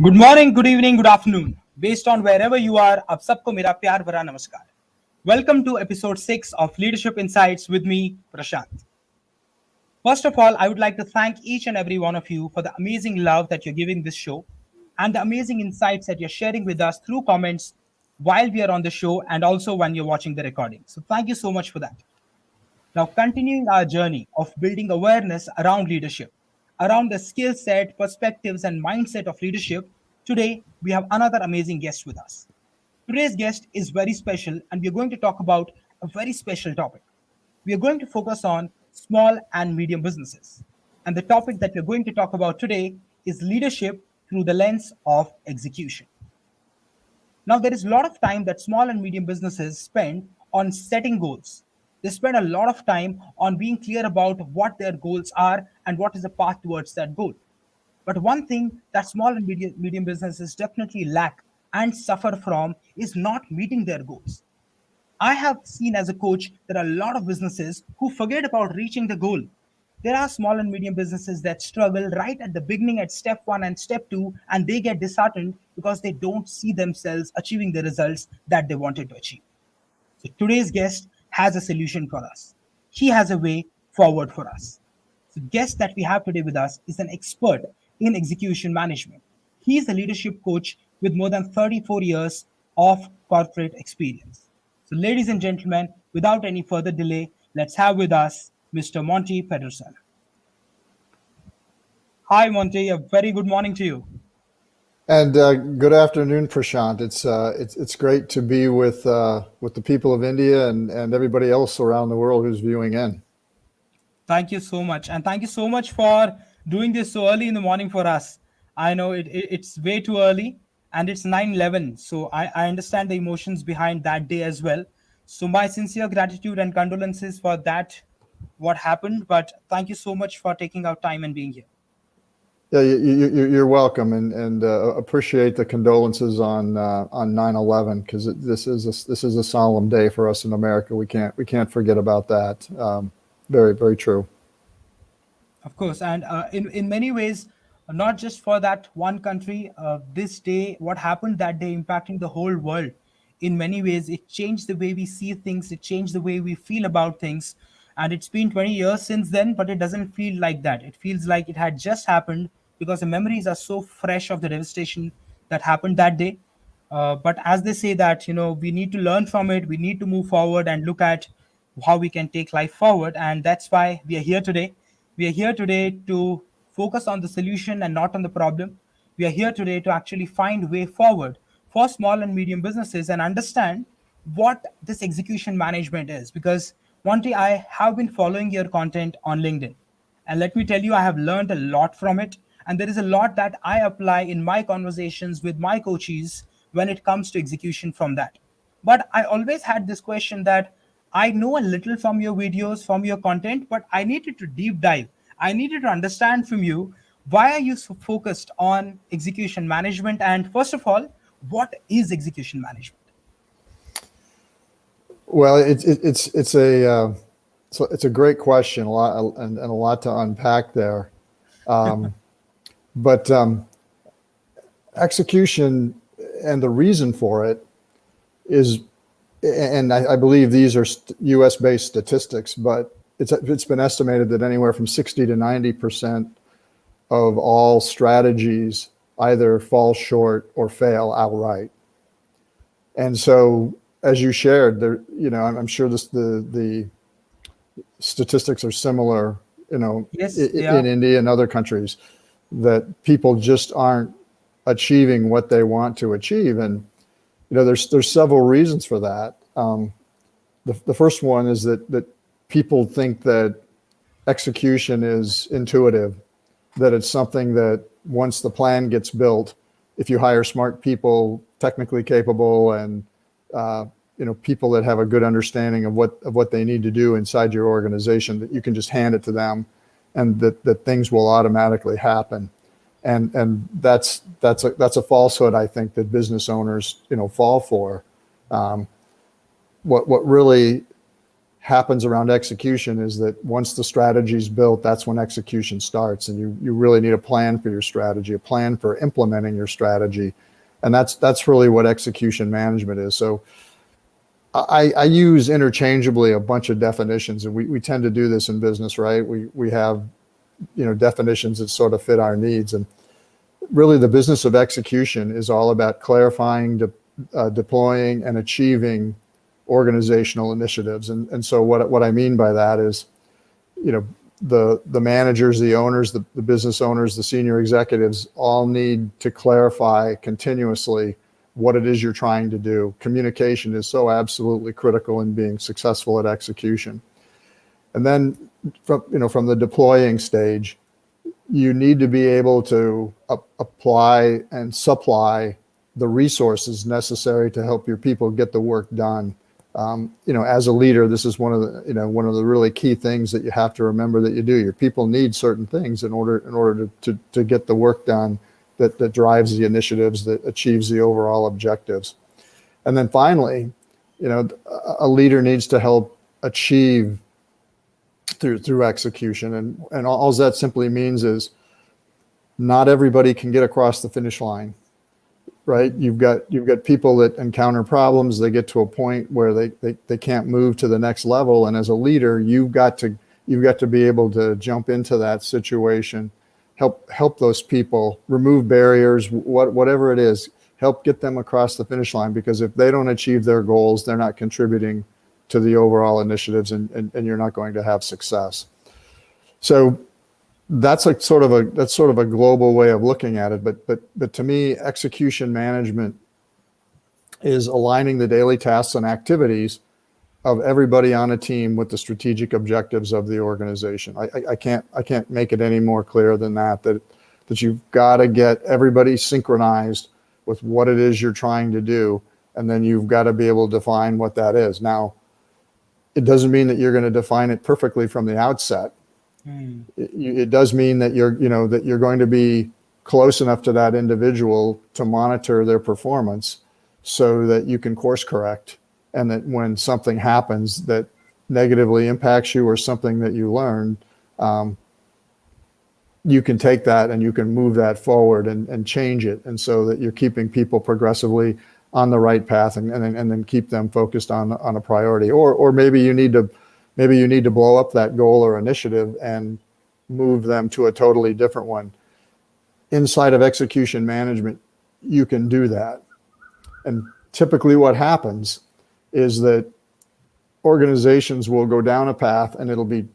Good morning, good evening, good afternoon. Based on wherever you are, आप सबको मेरा प्यार भरा नमस्कार. Welcome to episode 6 of Leadership Insights with me, Prashant. First of all, I would like to thank each and every one of you for the amazing love that you're giving this show and the amazing insights that you're sharing with us through comments while we are on the show and also when you're watching the recording. So thank you so much for that. Now, continuing our journey of building awareness around leadership, around the skill set, perspectives, and mindset of leadership, today we have another amazing guest with us. Today's guest is very special, and we are going to talk about a very special topic. We are going to focus on small and medium businesses. And the topic that we're going to talk about today is leadership through the lens of execution. Now, there is a lot of time that small and medium businesses spend on setting goals. They spend a lot of time on being clear about what their goals are and what is the path towards that goal. But one thing that small and medium businesses definitely lack and suffer from is not meeting their goals. I have seen as a coach there are a lot of businesses who forget about reaching the goal. There are small and medium businesses that struggle right at the beginning at step one and step two, and they get disheartened because they don't see themselves achieving the results that they wanted to achieve. So today's guest has a solution for us. He has a way forward for us. The guest that we have today with us is an expert in execution management. He is a leadership coach with more than 34 years of corporate experience. So, ladies and gentlemen, without any further delay, let's have with us Mr. Monte Pedersen. Hi, Monte. A very good morning to you. And good afternoon, Prashant. It's great to be with the people of India and everybody else around the world who's viewing in. Thank you so much. And thank you so much for doing this so early in the morning for us. I know it's way too early and it's 9:11. So I understand the emotions behind that day as well. So my sincere gratitude and condolences for that, what happened. But thank you so much for taking out time and being here. Yeah, you're welcome, and appreciate the condolences on 9/11 because this is a solemn day for us in America. We can't forget about that. Very, very true. Of course, and in many ways, not just for that one country, this day, what happened that day impacting the whole world. In many ways, it changed the way we see things, it changed the way we feel about things. And it's been 20 years since then, but it doesn't feel like that. It feels like it had just happened because the memories are so fresh of the devastation that happened that day. But as they say that, we need to learn from it, we need to move forward and look at how we can take life forward. And that's why we are here today. We are here today to focus on the solution and not on the problem. We are here today to actually find way forward for small and medium businesses and understand what this execution management is. Because one day I have been following your content on LinkedIn. And let me tell you, I have learned a lot from it. And there is a lot that I apply in my conversations with my coaches when it comes to execution from that. But I always had this question that I know a little from your videos, from your content, but I needed to deep dive. I needed to understand from you why are you so focused on execution management? And first of all, what is execution management? Well, it's a great question, a lot and a lot to unpack there. But execution and the reason for it is, and I believe these are U.S. based statistics, but it's been estimated that anywhere from 60 to 90% of all strategies either fall short or fail outright. And so, as you shared, there, I'm sure the statistics are similar, Yes, in India and other countries, that people just aren't achieving what they want to achieve. And there's several reasons for that. The first one is that people think that execution is intuitive, that it's something that once the plan gets built, if you hire smart people, technically capable, and people that have a good understanding of what they need to do inside your organization, that you can just hand it to them, and that things will automatically happen. And that's a falsehood, I think, that business owners fall for. What really happens around execution is that once the strategy is built, that's when execution starts. And you really need a plan for your strategy, a plan for implementing your strategy. And that's really what execution management is. So I use interchangeably a bunch of definitions, and we tend to do this in business, right? We have, definitions that sort of fit our needs. And really the business of execution is all about clarifying, deploying, and achieving organizational initiatives. And so what I mean by that is, the managers, the owners, the business owners, the senior executives all need to clarify continuously what it is you're trying to do. Communication is so absolutely critical in being successful at execution. And then from the deploying stage, you need to be able to apply and supply the resources necessary to help your people get the work done. As a leader, this is one of the really key things that you have to remember that you do. Your people need certain things in order to get the work done that drives the initiatives, that achieves the overall objectives. And then finally, a leader needs to help achieve through execution. And all that simply means is not everybody can get across the finish line. Right? You've got people that encounter problems. They get to a point where they can't move to the next level. And as a leader, you've got to be able to jump into that situation, help those people, remove barriers, whatever it is, help get them across the finish line. Because if they don't achieve their goals, they're not contributing to the overall initiatives, and you're not going to have success. So that's sort of a global way of looking at it. But to me, execution management is aligning the daily tasks and activities of everybody on a team with the strategic objectives of the organization. I can't make it any more clear than that you've got to get everybody synchronized with what it is you're trying to do, and then you've got to be able to define what that is. Now, it doesn't mean that you're going to define it perfectly from the outset. It does mean that you're going to be close enough to that individual to monitor their performance so that you can course correct, and that when something happens that negatively impacts you or something that you learned, you can take that and you can move that forward and change it, and so that you're keeping people progressively on the right path, and then keep them focused on a priority. Or maybe you need to blow up that goal or initiative and move them to a totally different one. Inside of execution management, you can do that. And typically what happens is that organizations will go down a path, and it'll be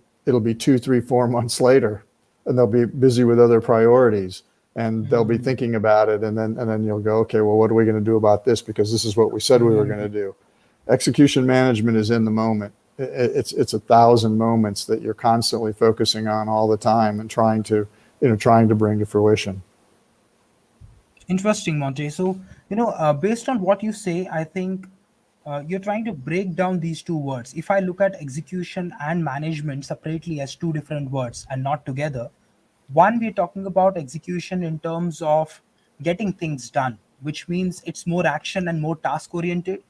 2, 3, 4 months later, and they'll be busy with other priorities, and they'll be thinking about it. And then you'll go, okay, well, what are we going to do about this? Because this is what we said we were going to do. Execution management is in the moment. It's 1,000 moments that you're constantly focusing on all the time and trying to bring to fruition. Interesting, Monte. So, based on what you say, I think you're trying to break down these two words. If I look at execution and management separately as two different words and not together, one, we're talking about execution in terms of getting things done, which means it's more action and more task oriented.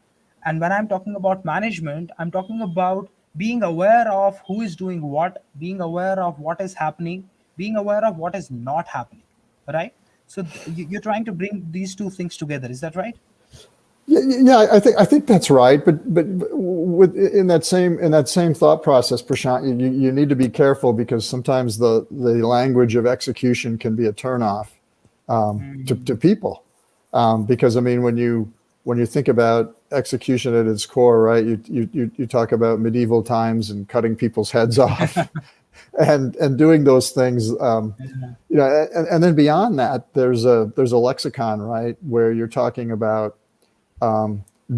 And when I'm talking about management, I'm talking about being aware of who is doing what, being aware of what is happening, being aware of what is not happening, right? So you're trying to bring these two things together. Is that right? Yeah, I think that's right. But in that same thought process, Prashant, you need to be careful, because sometimes the language of execution can be a turnoff to people. Because I mean, when you think about execution at its core, right? You talk about medieval times and cutting people's heads off, and doing those things. And then beyond that, there's a lexicon, right, where you're talking about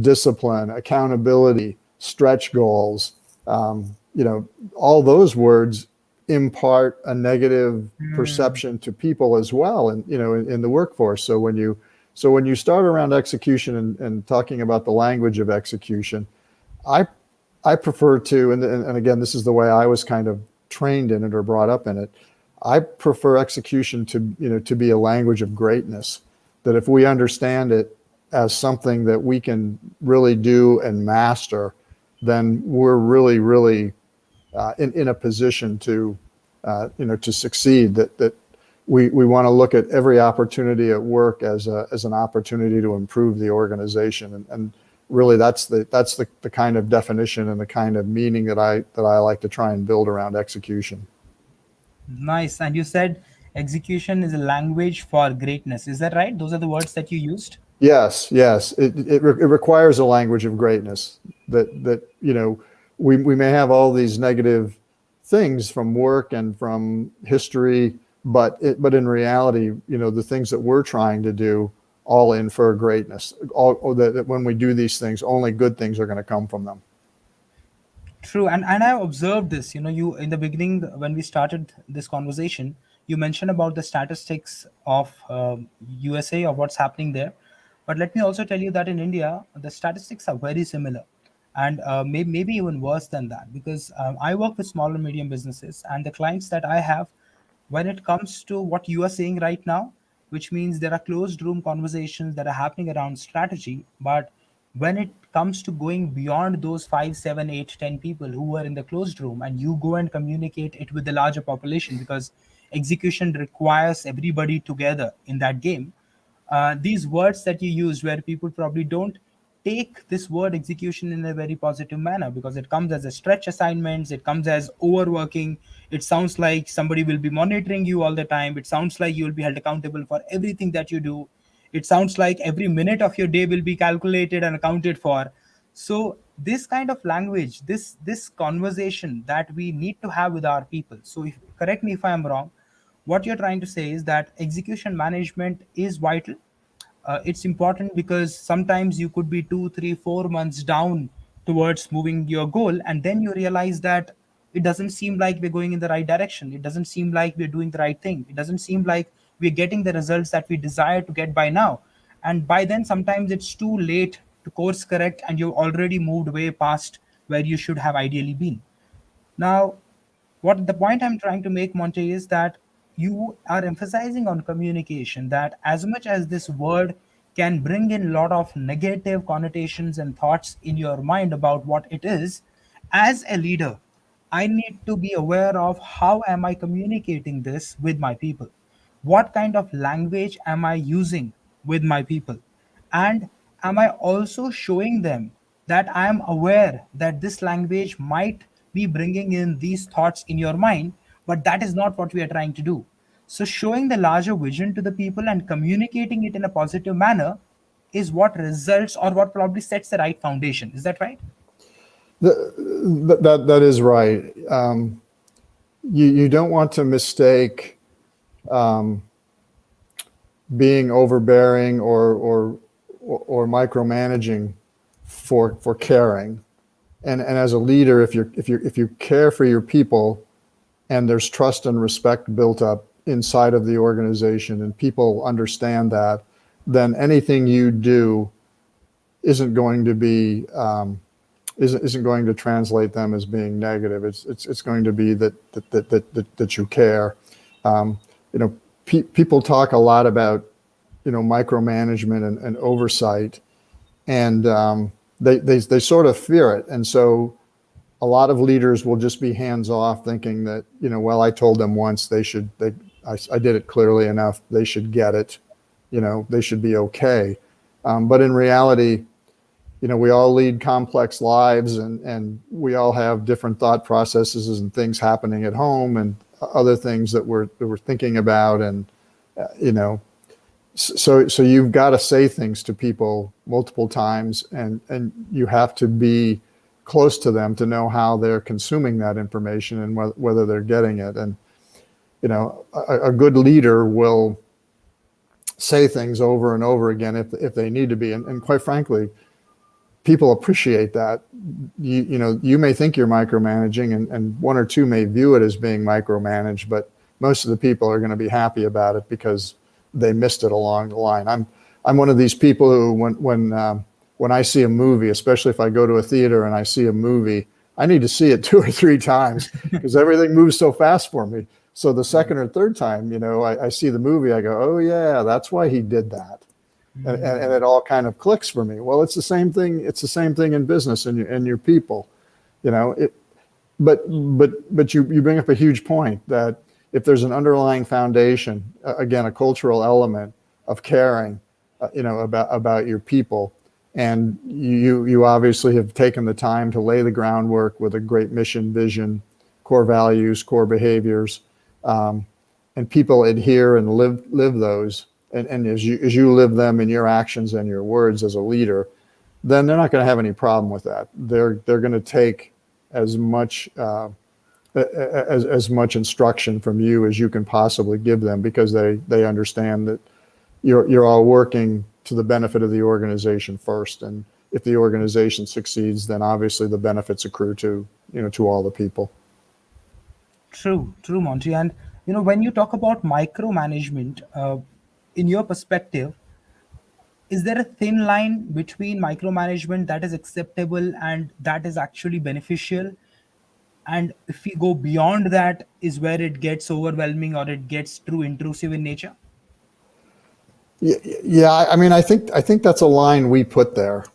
discipline, accountability, stretch goals. All those words impart a negative perception to people as well, and in the workforce. So when you start around execution and talking about the language of execution, I prefer to, and again, this is the way I was kind of trained in it or brought up in it. I prefer execution to be a language of greatness, that if we understand it as something that we can really do and master, then we're really, really in a position to, to succeed. That we want to look at every opportunity at work as an opportunity to improve the organization, and really that's the kind of definition and the kind of meaning that I like to try and build around execution. Nice. And you said execution is a language for greatness. Is that right? Those are the words that you used? Yes, yes. It requires a language of greatness that we may have all these negative things from work and from history, but in reality, the things that we're trying to do all in for greatness. All that when we do these things, only good things are going to come from them. True, and I observed this. You in the beginning when we started this conversation, you mentioned about the statistics of USA of what's happening there. But let me also tell you that in India, the statistics are very similar, and maybe even worse than that. Because I work with small and medium businesses, and the clients that I have, when it comes to what you are saying right now, which means there are closed room conversations that are happening around strategy, but when it comes to going beyond those 5, 7, 8, 10 people who were in the closed room, and you go and communicate it with the larger population, because execution requires everybody together in that game. These words that you use, where people probably don't take this word execution in a very positive manner, because it comes as a stretch assignments, it comes as overworking, it sounds like somebody will be monitoring you all the time, it sounds like you will be held accountable for everything that you do, it sounds like every minute of your day will be calculated and accounted for. So this kind of language, this conversation that we need to have with our people. So correct me if I am wrong, what you're trying to say is that execution management is vital. It's important because sometimes you could be 2, 3, 4 months down towards moving your goal, and then you realize that it doesn't seem like we're going in the right direction, it doesn't seem like we're doing the right thing, it doesn't seem like we're getting the results that we desire to get by now. And by then sometimes it's too late to course correct, and you've already moved way past where you should have ideally been. Now, what the point I'm trying to make, Monte, is that you are emphasizing on communication, that as much as this word can bring in a lot of negative connotations and thoughts in your mind about what it is, as a leader, I need to be aware of how am I communicating this with my people? What kind of language am I using with my people? And am I also showing them that I am aware that this language might be bringing in these thoughts in your mind, but that is not what we are trying to do. So showing the larger vision to the people and communicating it in a positive manner is what results, or what probably sets the right foundation. Is that right? That is right. You don't want to mistake being overbearing or micromanaging for caring. And as a leader, if you care for your people, and there's trust and respect built up inside of the organization, and people understand that, then anything you do isn't going to be isn't going to translate them as being negative. It's going to be that you care. People talk a lot about micromanagement and oversight, and they sort of fear it. And so a lot of leaders will just be hands off, thinking that, well, I told them once, I did it clearly enough, they should get it, they should be okay. But in reality, we all lead complex lives, and we all have different thought processes and things happening at home and other things that we're thinking about. And, so you've got to say things to people multiple times, and you have to be close to them to know how they're consuming that information and whether they're getting it. And, a good leader will say things over and over again if they need to be. And quite frankly, people appreciate that. You may think you're micromanaging, and one or two may view it as being micromanaged, but most of the people are going to be happy about it because they missed it along the line. I'm one of these people who, when I see a movie, especially if I go to a theater and I see a movie, I need to see it 2 or 3 times because everything moves so fast for me. So the second or third time, I see the movie, I go, oh yeah, that's why he did that. and it all kind of clicks for me. Well, it's the same thing. It's the same thing in business and your people, you know. But you bring up a huge point that if there's an underlying foundation, again, a cultural element of caring, about your people, and you obviously have taken the time to lay the groundwork with a great mission, vision, core values, core behaviors, and people adhere and live those, and as you live them in your actions and your words as a leader, then they're not going to have any problem with that. They're going to take as much as much instruction from you as you can possibly give them, because they understand that you're all working to the benefit of the organization first, and if the organization succeeds, then obviously the benefits accrue to all the people. True, Monty. And when you talk about micromanagement, in your perspective, is there a thin line between micromanagement that is acceptable and that is actually beneficial? And if we go beyond that, is where it gets overwhelming or it gets too intrusive in nature? Yeah, I mean, I think that's a line we put there,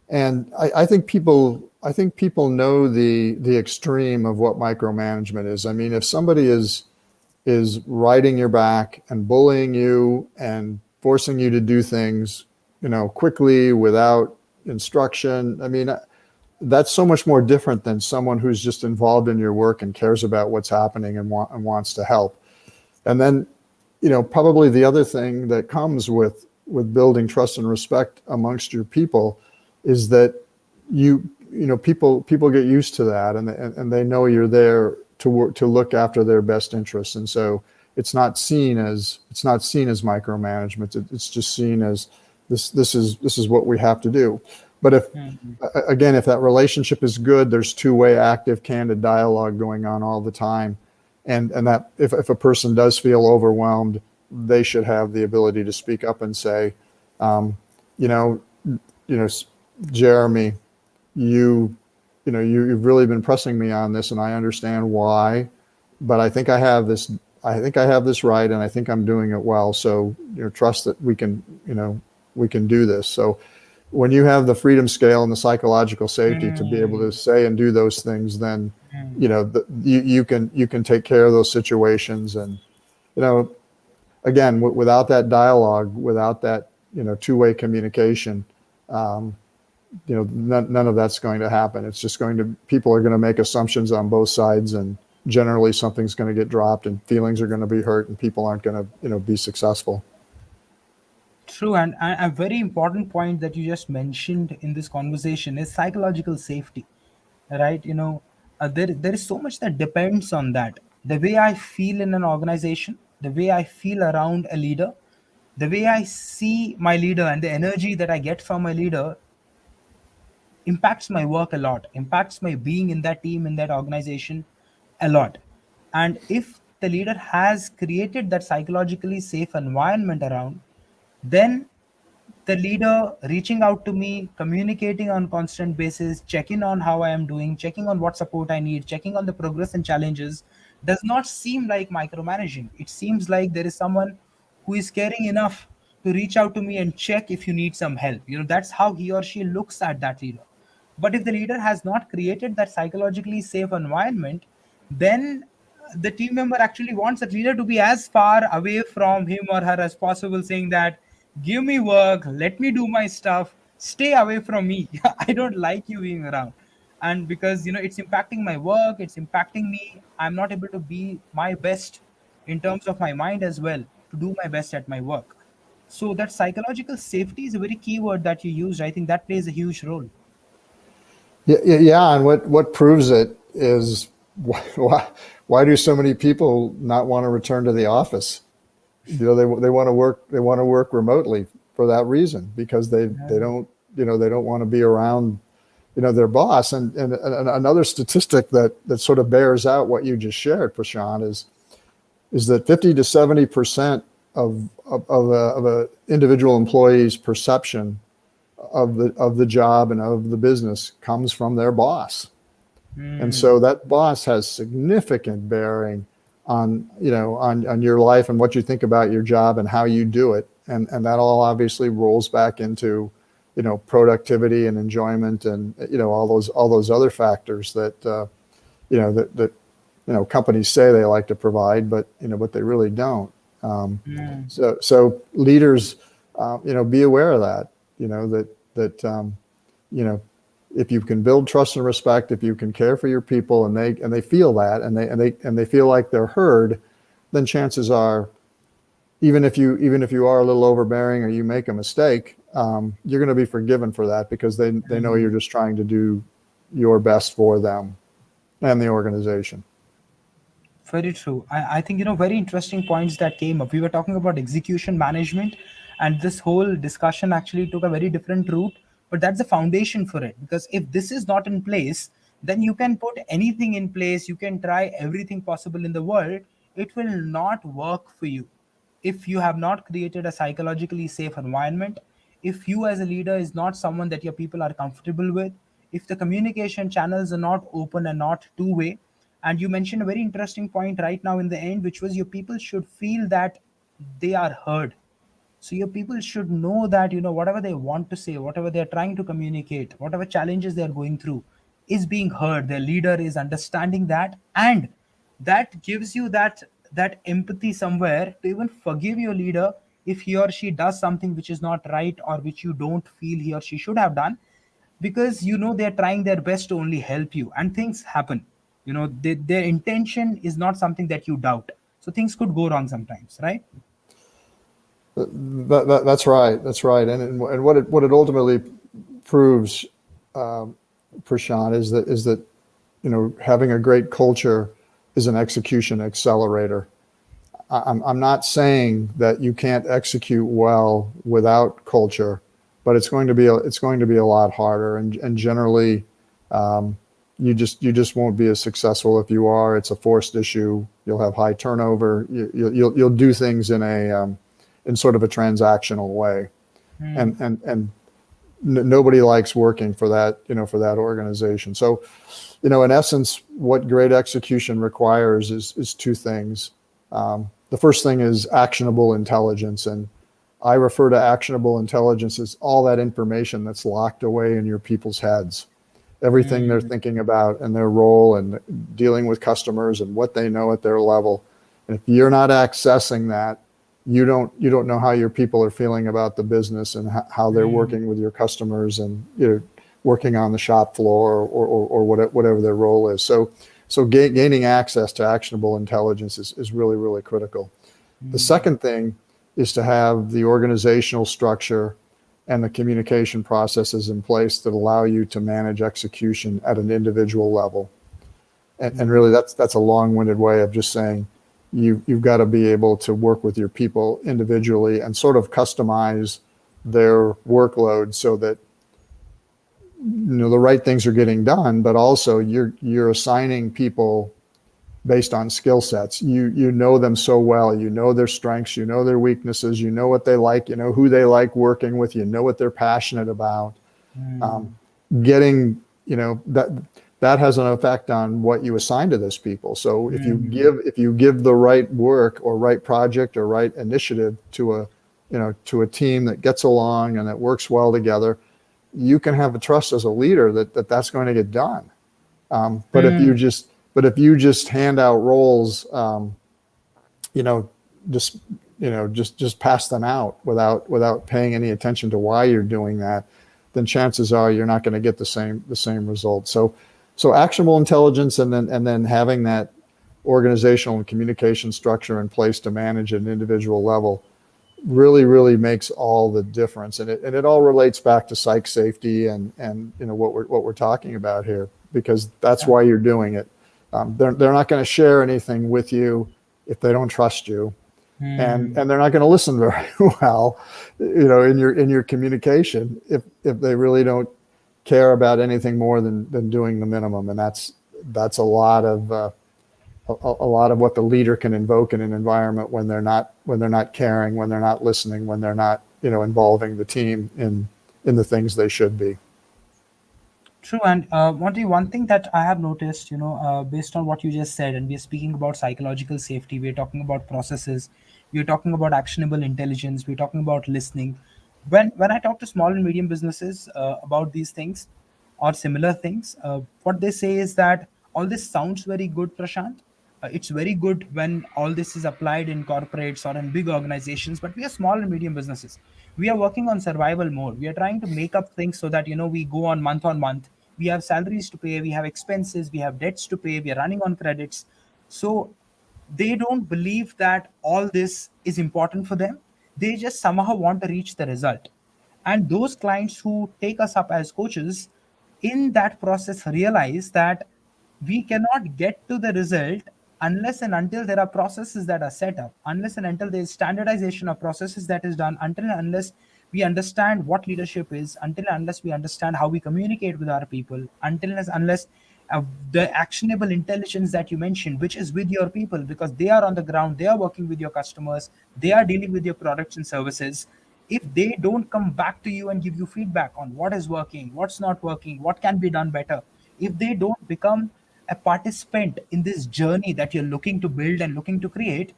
and I think people know the extreme of what micromanagement is. I mean, if somebody is riding your back and bullying you and forcing you to do things, quickly without instruction, I mean, that's so much more different than someone who's just involved in your work and cares about what's happening and wants to help. And then, probably the other thing that comes with building trust and respect amongst your people is that people get used to that, and they know you're there to look after their best interests, and so it's not seen as micromanagement. It's just seen as this is what we have to do. But if that relationship is good, there's two-way, active, candid dialogue going on all the time, and that if a person does feel overwhelmed, they should have the ability to speak up and say, Jeremy, you've really been pressing me on this, and I understand why, but I think I have this right, and I think I'm doing it well. So trust that we can do this. So when you have the freedom scale and the psychological safety to be able to say and do those things, then you can take care of those situations. And again, without that dialogue, without that two-way communication, none of that's going to happen. It's just people are going to make assumptions on both sides, and generally something's going to get dropped, and feelings are going to be hurt, and people aren't going to be successful. True, and a very important point that you just mentioned in this conversation is psychological safety, right? There is so much that depends on that. The way I feel in an organization, the way I feel around a leader, the way I see my leader, and the energy that I get from my leader impacts my work a lot, impacts my being in that team, in that organization a lot. And if the leader has created that psychologically safe environment around, then the leader reaching out to me, communicating on constant basis, checking on how I am doing, checking on what support I need, checking on the progress and challenges, does not seem like micromanaging. It seems like there is someone who is caring enough to reach out to me and check if you need some help. That's how he or she looks at that leader. But if the leader has not created that psychologically safe environment, then the team member actually wants that leader to be as far away from him or her as possible, saying that, give me work, let me do my stuff, stay away from me. I don't like you being around. And because it's impacting my work, it's impacting me, I'm not able to be my best in terms of my mind as well, to do my best at my work. So that psychological safety is a very key word that you used. I think that plays a huge role. Yeah, and what proves it is why do so many people not want to return to the office? They want to work remotely for that reason, because they don't want to be around their boss. And another statistic that sort of bears out what you just shared, Prashant, is that 50 to 70% of a individual employee's perception of the job and of the business comes from their boss. And so that boss has significant bearing on your life and what you think about your job and how you do it. and that all obviously rolls back into, productivity and enjoyment, and all those other factors that companies say they like to provide, but but they really don't. So leaders, be aware of that. That if you can build trust and respect, if you can care for your people, and they feel that, and they feel like they're heard, then chances are, even if you are a little overbearing or you make a mistake, you're going to be forgiven for that, because they know you're just trying to do your best for them and the organization. Very true. I think, very interesting points that came up. We were talking about execution management, and this whole discussion actually took a very different route, but that's the foundation for it. Because if this is not in place, then you can put anything in place, you can try everything possible in the world, it will not work for you. If you have not created a psychologically safe environment, if you as a leader is not someone that your people are comfortable with, if the communication channels are not open and not two-way, and you mentioned a very interesting point right now in the end, which was your people should feel that they are heard. So your people should know that, whatever they want to say, whatever they're trying to communicate, whatever challenges they're going through is being heard. Their leader is understanding that, and that gives you that empathy somewhere to even forgive your leader if he or she does something which is not right, or which you don't feel he or she should have done, because they're trying their best to only help you, and things happen. Their intention is not something that you doubt, so things could go wrong sometimes, right? That's right. That's right. And what it ultimately proves, Prashant, is that having a great culture is an execution accelerator. I'm not saying that you can't execute well without culture, but it's going to be a lot harder, and generally, you just won't be as successful if you are. It's a forced issue. You'll have high turnover. You'll do things in sort of a transactional way, and nobody likes working for that organization. So, in essence, what great execution requires is two things. The first thing is actionable intelligence, and I refer to actionable intelligence as all that information that's locked away in your people's heads, everything they're thinking about and their role and dealing with customers and what they know at their level. And if you're not accessing that, you don't know how your people are feeling about the business and how they're working with your customers, and working on the shop floor, or whatever their role is. So gaining access to actionable intelligence is really, really critical. The second thing is to have the organizational structure and the communication processes in place that allow you to manage execution at an individual level. And really, that's a long-winded way of just saying you've got to be able to work with your people individually and sort of customize their workload so that the right things are getting done, but also you're assigning people based on skill sets. You know them so well. You know their strengths. You know their weaknesses. You know what they like. You know who they like working with. You know what they're passionate about. Getting that has an effect on what you assign to those people. So if you give the right work or right project or right initiative to a team that gets along and that works well together, you can have a trust as a leader that's going to get done. But if you just hand out roles, just pass them out without paying any attention to why you're doing that, then chances are you're not going to get the same result. So actionable intelligence, and then having that organizational and communication structure in place to manage at an individual level really, really makes all the difference. And it all relates back to psych safety and what we're talking about here, because that's why you're doing it. They're not going to share anything with you if they don't trust you, and they're not going to listen very well, in your communication if they really don't care about anything more than doing the minimum. And that's a lot of what the leader can invoke in an environment when they're not caring, when they're not listening, when they're not involving the team in the things they should be. True, and Monty, one thing that I have noticed, based on what you just said, and we're speaking about psychological safety, we're talking about processes, we're talking about actionable intelligence, we're talking about listening. When I talk to small and medium businesses about these things or similar things, what they say is that all this sounds very good, Prashant. It's very good when all this is applied in corporates or in big organizations, but we are small and medium businesses. We are working on survival mode. We are trying to make up things so that we go on month. We have salaries to pay, we have expenses, we have debts to pay, we are running on credits. So they don't believe that all this is important for them. They just somehow want to reach the result. And those clients who take us up as coaches in that process realize that we cannot get to the result unless and until there are processes that are set up, unless and until there is standardization of processes that is done, until and unless we understand what leadership is, until and unless we understand how we communicate with our people, until and unless the actionable intelligence that you mentioned, which is with your people, because they are on the ground, they are working with your customers, they are dealing with your products and services. If they don't come back to you and give you feedback on what is working, what's not working, what can be done better, if they don't become a participant in this journey that you're looking to build and looking to create,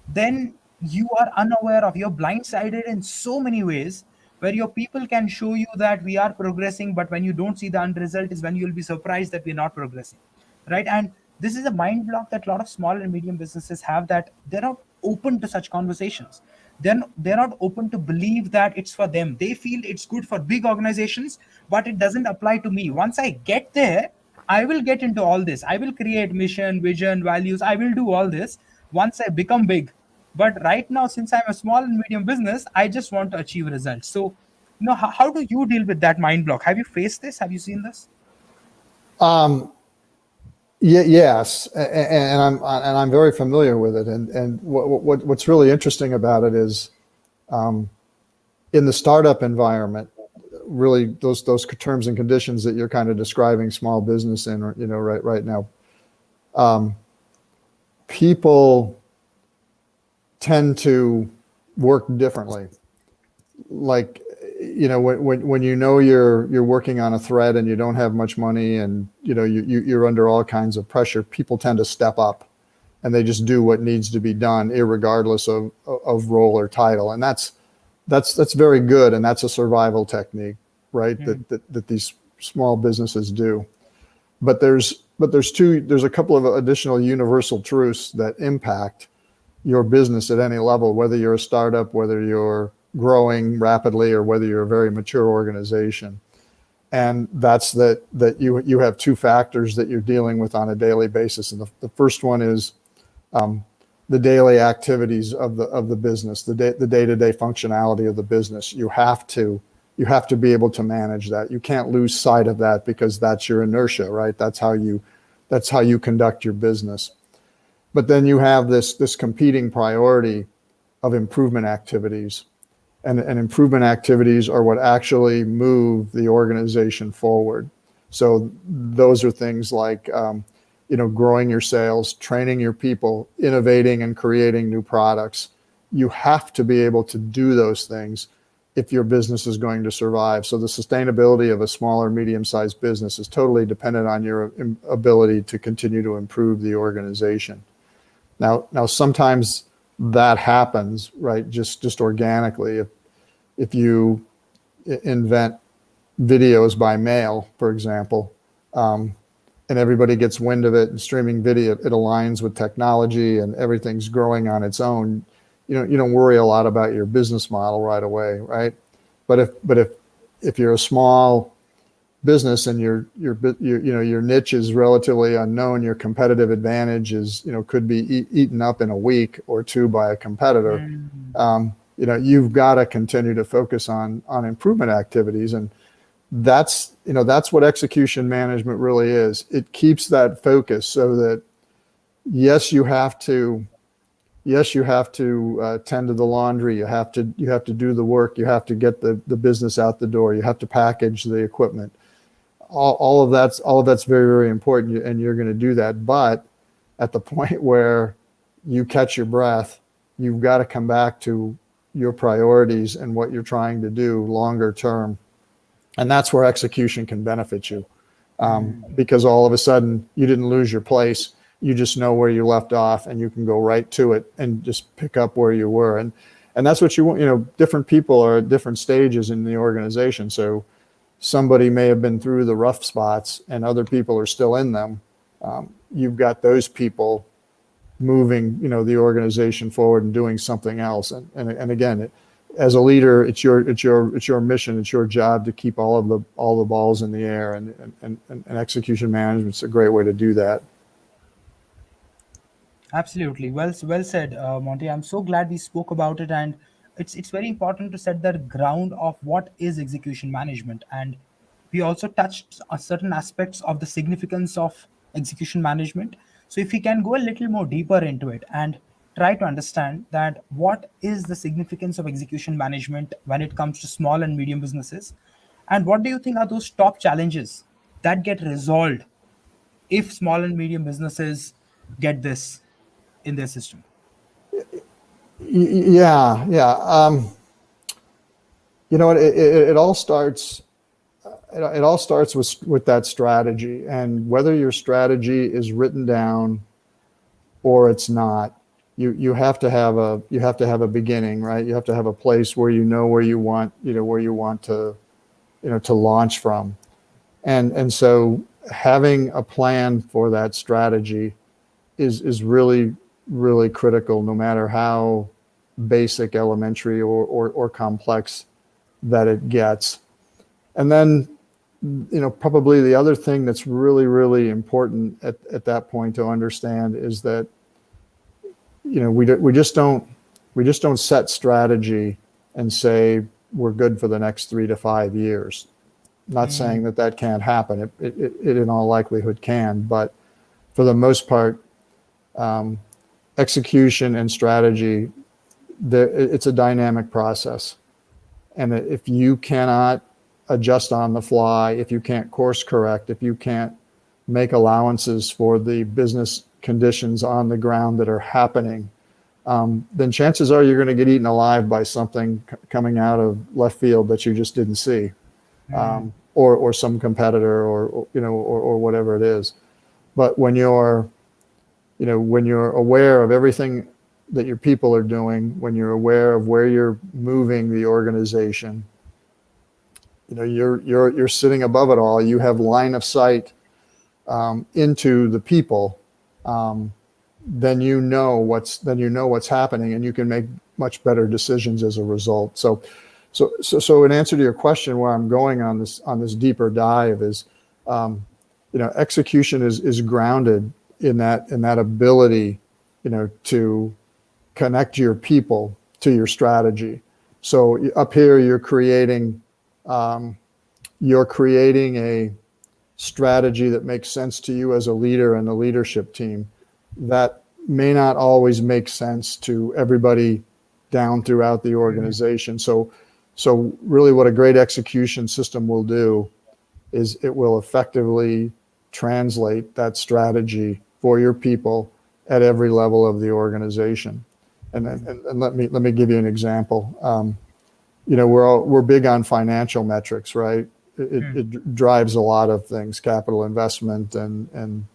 then you are unaware of, you're blindsided in so many ways, where your people can show you that we are progressing, but when you don't see the end result is when you'll be surprised that we're not progressing, right? And this is a mind block that a lot of small and medium businesses have, that they're not open to such conversations. They're not open to believe that it's for them. They feel it's good for big organizations, but it doesn't apply to me. Once I get there, I will get into all this. I will create mission, vision, values. I will do all this once I become big. But right now, since I'm a small and medium business, I just want to achieve results. So, how do you deal with that mind block? Have you faced this? Have you seen this? Yeah, yes, and I'm very familiar with it. And what's really interesting about it is, in the startup environment, really those terms and conditions that you're kind of describing small business in, right now, people tend to work differently. Like, when you're working on a thread and you don't have much money, and you're under all kinds of pressure, people tend to step up and they just do what needs to be done, irregardless of role or title. And that's very good, and that's a survival technique, right? Hmm. That these small businesses do. But there's a couple of additional universal truths that impact your business at any level, whether you're a startup, whether you're growing rapidly, or whether you're a very mature organization. And that's that you have two factors that you're dealing with on a daily basis. And the first one is the daily activities of the business, the day-to-day functionality of the business. You have to be able to manage that. You can't lose sight of that, because that's your inertia, right? That's how you conduct your business. But then you have this competing priority of improvement activities. And improvement activities are what actually move the organization forward. So those are things like, growing your sales, training your people, innovating and creating new products. You have to be able to do those things if your business is going to survive. So the sustainability of a small or medium-sized business is totally dependent on your ability to continue to improve the organization. Now sometimes that happens, right? Just organically. If you invent videos by mail, for example, and everybody gets wind of it, and streaming video, it aligns with technology and everything's growing on its own. You don't worry a lot about your business model right away, right? But if you're a small business and your niche is relatively unknown, your competitive advantage is could be eaten up in a week or two by a competitor. Mm. You've got to continue to focus on improvement activities, and that's what execution management really is. It keeps that focus so that yes, you have to tend to the laundry. You have to do the work. You have to get the business out the door. You have to package the equipment. All of that's very, very important, and you're going to do that. But at the point where you catch your breath, you've got to come back to your priorities and what you're trying to do longer term, and that's where execution can benefit you. because all of a sudden you didn't lose your place. You just know where you left off, and you can go right to it and just pick up where you were. And that's what you want. Different people are at different stages in the organization. So somebody may have been through the rough spots and other people are still in them. You've got those people moving, the organization forward and doing something else. And again, as a leader, it's your mission, it's your job to keep all the balls in the air, and execution management's a great way to do that. Absolutely. Well said, Monty. I'm so glad we spoke about it, and it's very important to set the ground of what is execution management, and we also touched on certain aspects of the significance of execution management. So if we can go a little more deeper into it and try to understand that what is the significance of execution management when it comes to small and medium businesses, and what do you think are those top challenges that get resolved if small and medium businesses get this in their system? Yeah, yeah. It all starts. It all starts with that strategy, and whether your strategy is written down or it's not, you have to have a beginning, right? You have to have a place where where you want to to launch from, and so having a plan for that strategy is really critical, no matter how basic, elementary, or complex that it gets. And then, probably the other thing that's really important at that point to understand is that, we just don't set strategy and say we're good for the next 3 to 5 years. Not saying that can't happen. It in all likelihood can, but for the most part, execution and strategy, it's a dynamic process. And if you cannot adjust on the fly, if you can't course correct, if you can't make allowances for the business conditions on the ground that are happening, then chances are you're going to get eaten alive by something coming out of left field that you just didn't see, or some competitor, or whatever it is. But when you're aware of everything that your people are doing, when you're aware of where you're moving the organization, you're sitting above it all. You have line of sight into the people. Then you know what's happening, and you can make much better decisions as a result. So in answer to your question, where I'm going on this deeper dive is, execution is grounded in that ability, to connect your people to your strategy. So up here, you're creating a strategy that makes sense to you as a leader and the leadership team that may not always make sense to everybody down throughout the organization. So really what a great execution system will do is it will effectively translate that strategy for your people at every level of the organization. And let me give you an example. We're big on financial metrics, right? It drives a lot of things, capital investment and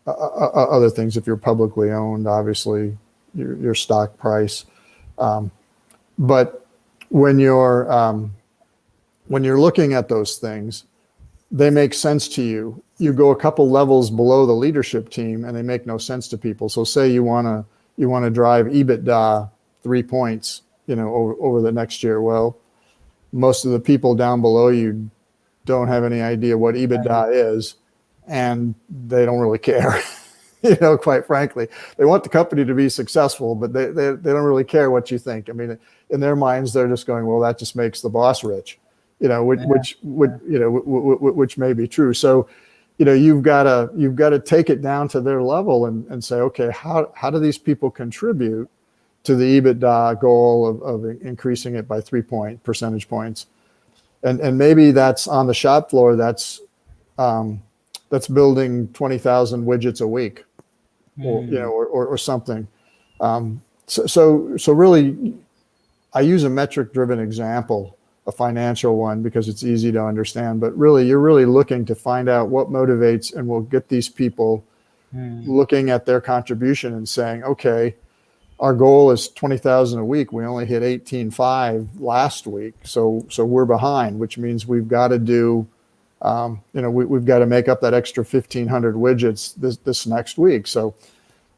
other things. If you're publicly owned, obviously your stock price. But when you're looking at those things, they make sense to you. You go a couple levels below the leadership team, and they make no sense to people. So say you want to drive EBITDA 3 points, over the next year. Well, most of the people down below you don't have any idea what EBITDA is, and they don't really care. Quite frankly, they want the company to be successful, but they don't really care what you think. I mean, in their minds, they're just going, well, that just makes the boss rich, which may be true. So, you've got to take it down to their level and say, okay, how do these people contribute to the EBITDA goal of increasing it by 3 percentage points? And maybe that's on the shop floor. That's building 20,000 widgets a week, or something. So really, I use a metric-driven example a financial one because it's easy to understand, but really you're really looking to find out what motivates and will get these people looking at their contribution and saying, okay, our goal is 20,000 a week. We only hit 18.5 last week. So we're behind, which means we've got to do, we've got to make up that extra 1,500 widgets this next week. So,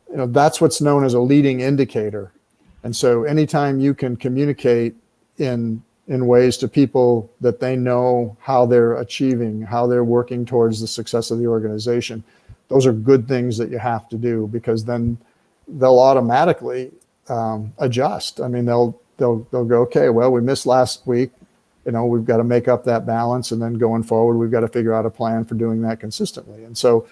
that's what's known as a leading indicator. And so anytime you can communicate in ways to people that they know how they're achieving, how they're working towards the success of the organization, those are good things that you have to do, because then they'll automatically adjust. I mean, they'll go, okay, well, we missed last week. We've got to make up that balance, and then going forward, we've got to figure out a plan for doing that consistently. And so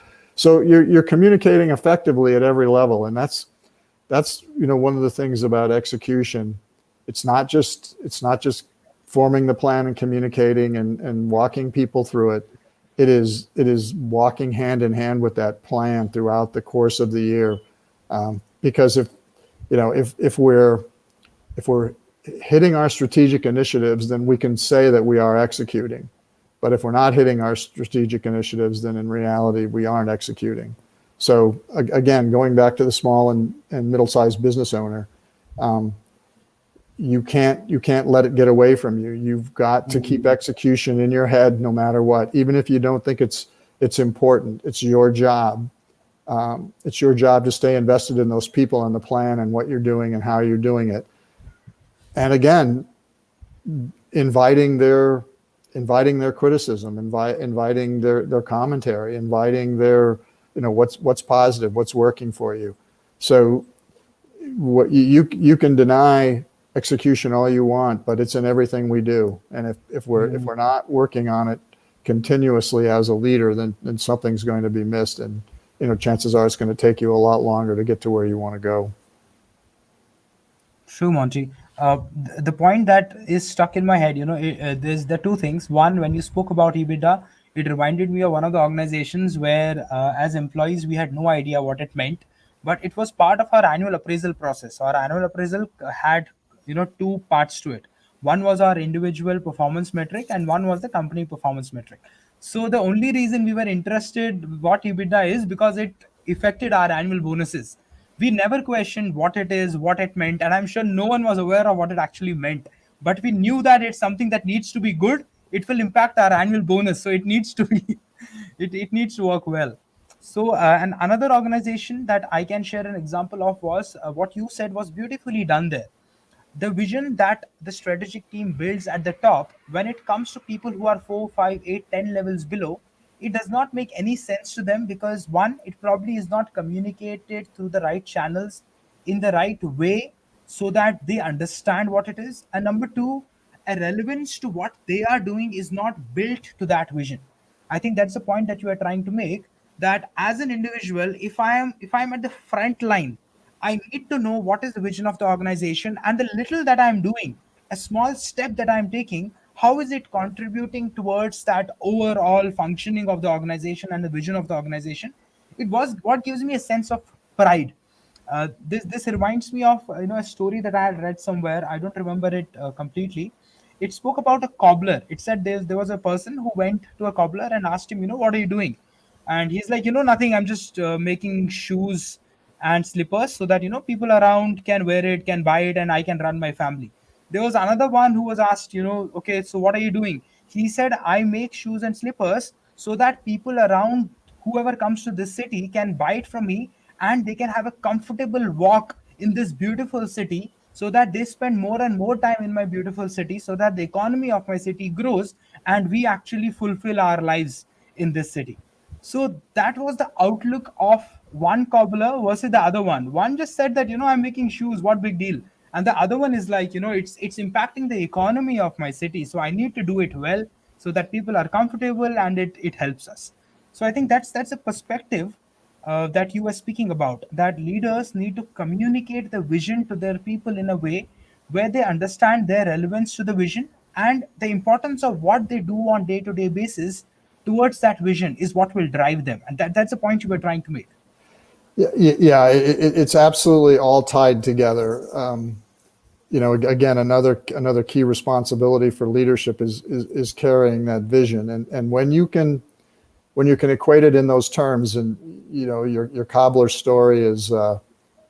you're communicating effectively at every level, and that's one of the things about execution. It's not just forming the plan and communicating and walking people through it. It is walking hand in hand with that plan throughout the course of the year. Because if we're hitting our strategic initiatives, then we can say that we are executing. But if we're not hitting our strategic initiatives, then in reality we aren't executing. So again, going back to the small and middle-sized business owner, you can't let it get away from you. You've got to keep execution in your head no matter what, even if you don't think it's important. It's your job. It's your job to stay invested in those people and the plan and what you're doing and how you're doing it. And again, inviting their criticism, inviting their commentary, inviting their, what's positive, what's working for you. So what you can deny execution all you want, but it's in everything we do. And if we're not working on it continuously as a leader, then something's going to be missed. And chances are it's going to take you a lot longer to get to where you want to go. True, Monty. The point that is stuck in my head, there's the two things. One, when you spoke about EBITDA, it reminded me of one of the organizations where, as employees, we had no idea what it meant, but it was part of our annual appraisal process. Our annual appraisal had, two parts to it. One was our individual performance metric, and one was the company performance metric. So the only reason we were interested what EBITDA is because it affected our annual bonuses. We never questioned what it is, what it meant, and I'm sure no one was aware of what it actually meant. But we knew that it's something that needs to be good. It will impact our annual bonus, so it needs to be, it needs to work well. So, and another organization that I can share an example of was what you said was beautifully done there. The vision that the strategic team builds at the top, when it comes to people who are 4, 5, 8, 10 levels below, it does not make any sense to them because one, it probably is not communicated through the right channels in the right way so that they understand what it is. And number two, a relevance to what they are doing is not built to that vision. I think that's the point that you are trying to make, that as an individual, if I'm at the front line, I need to know what is the vision of the organization, and the little that I'm doing, a small step that I'm taking, how is it contributing towards that overall functioning of the organization and the vision of the organization? It was what gives me a sense of pride. This reminds me of a story that I had read somewhere. I don't remember it completely. It spoke about a cobbler. It said there was a person who went to a cobbler and asked him, what are you doing? And he's like, nothing. I'm just making shoes and slippers so that people around can wear it, can buy it, and I can run my family. There was another one who was asked, okay, so what are you doing? He said, I make shoes and slippers so that people around, whoever comes to this city, can buy it from me and they can have a comfortable walk in this beautiful city, so that they spend more and more time in my beautiful city, so that the economy of my city grows and we actually fulfill our lives in this city. So that was the outlook of one cobbler versus the other one. One just said that, I'm making shoes, what big deal? And the other one is like, it's impacting the economy of my city. So I need to do it well so that people are comfortable and it helps us. So I think that's a perspective that you were speaking about, that leaders need to communicate the vision to their people in a way where they understand their relevance to the vision, and the importance of what they do on day-to-day basis towards that vision is what will drive them. And that's the point you were trying to make. Yeah, it's absolutely all tied together. again, another key responsibility for leadership is carrying that vision. And when you can equate it in those terms, and your cobbler story is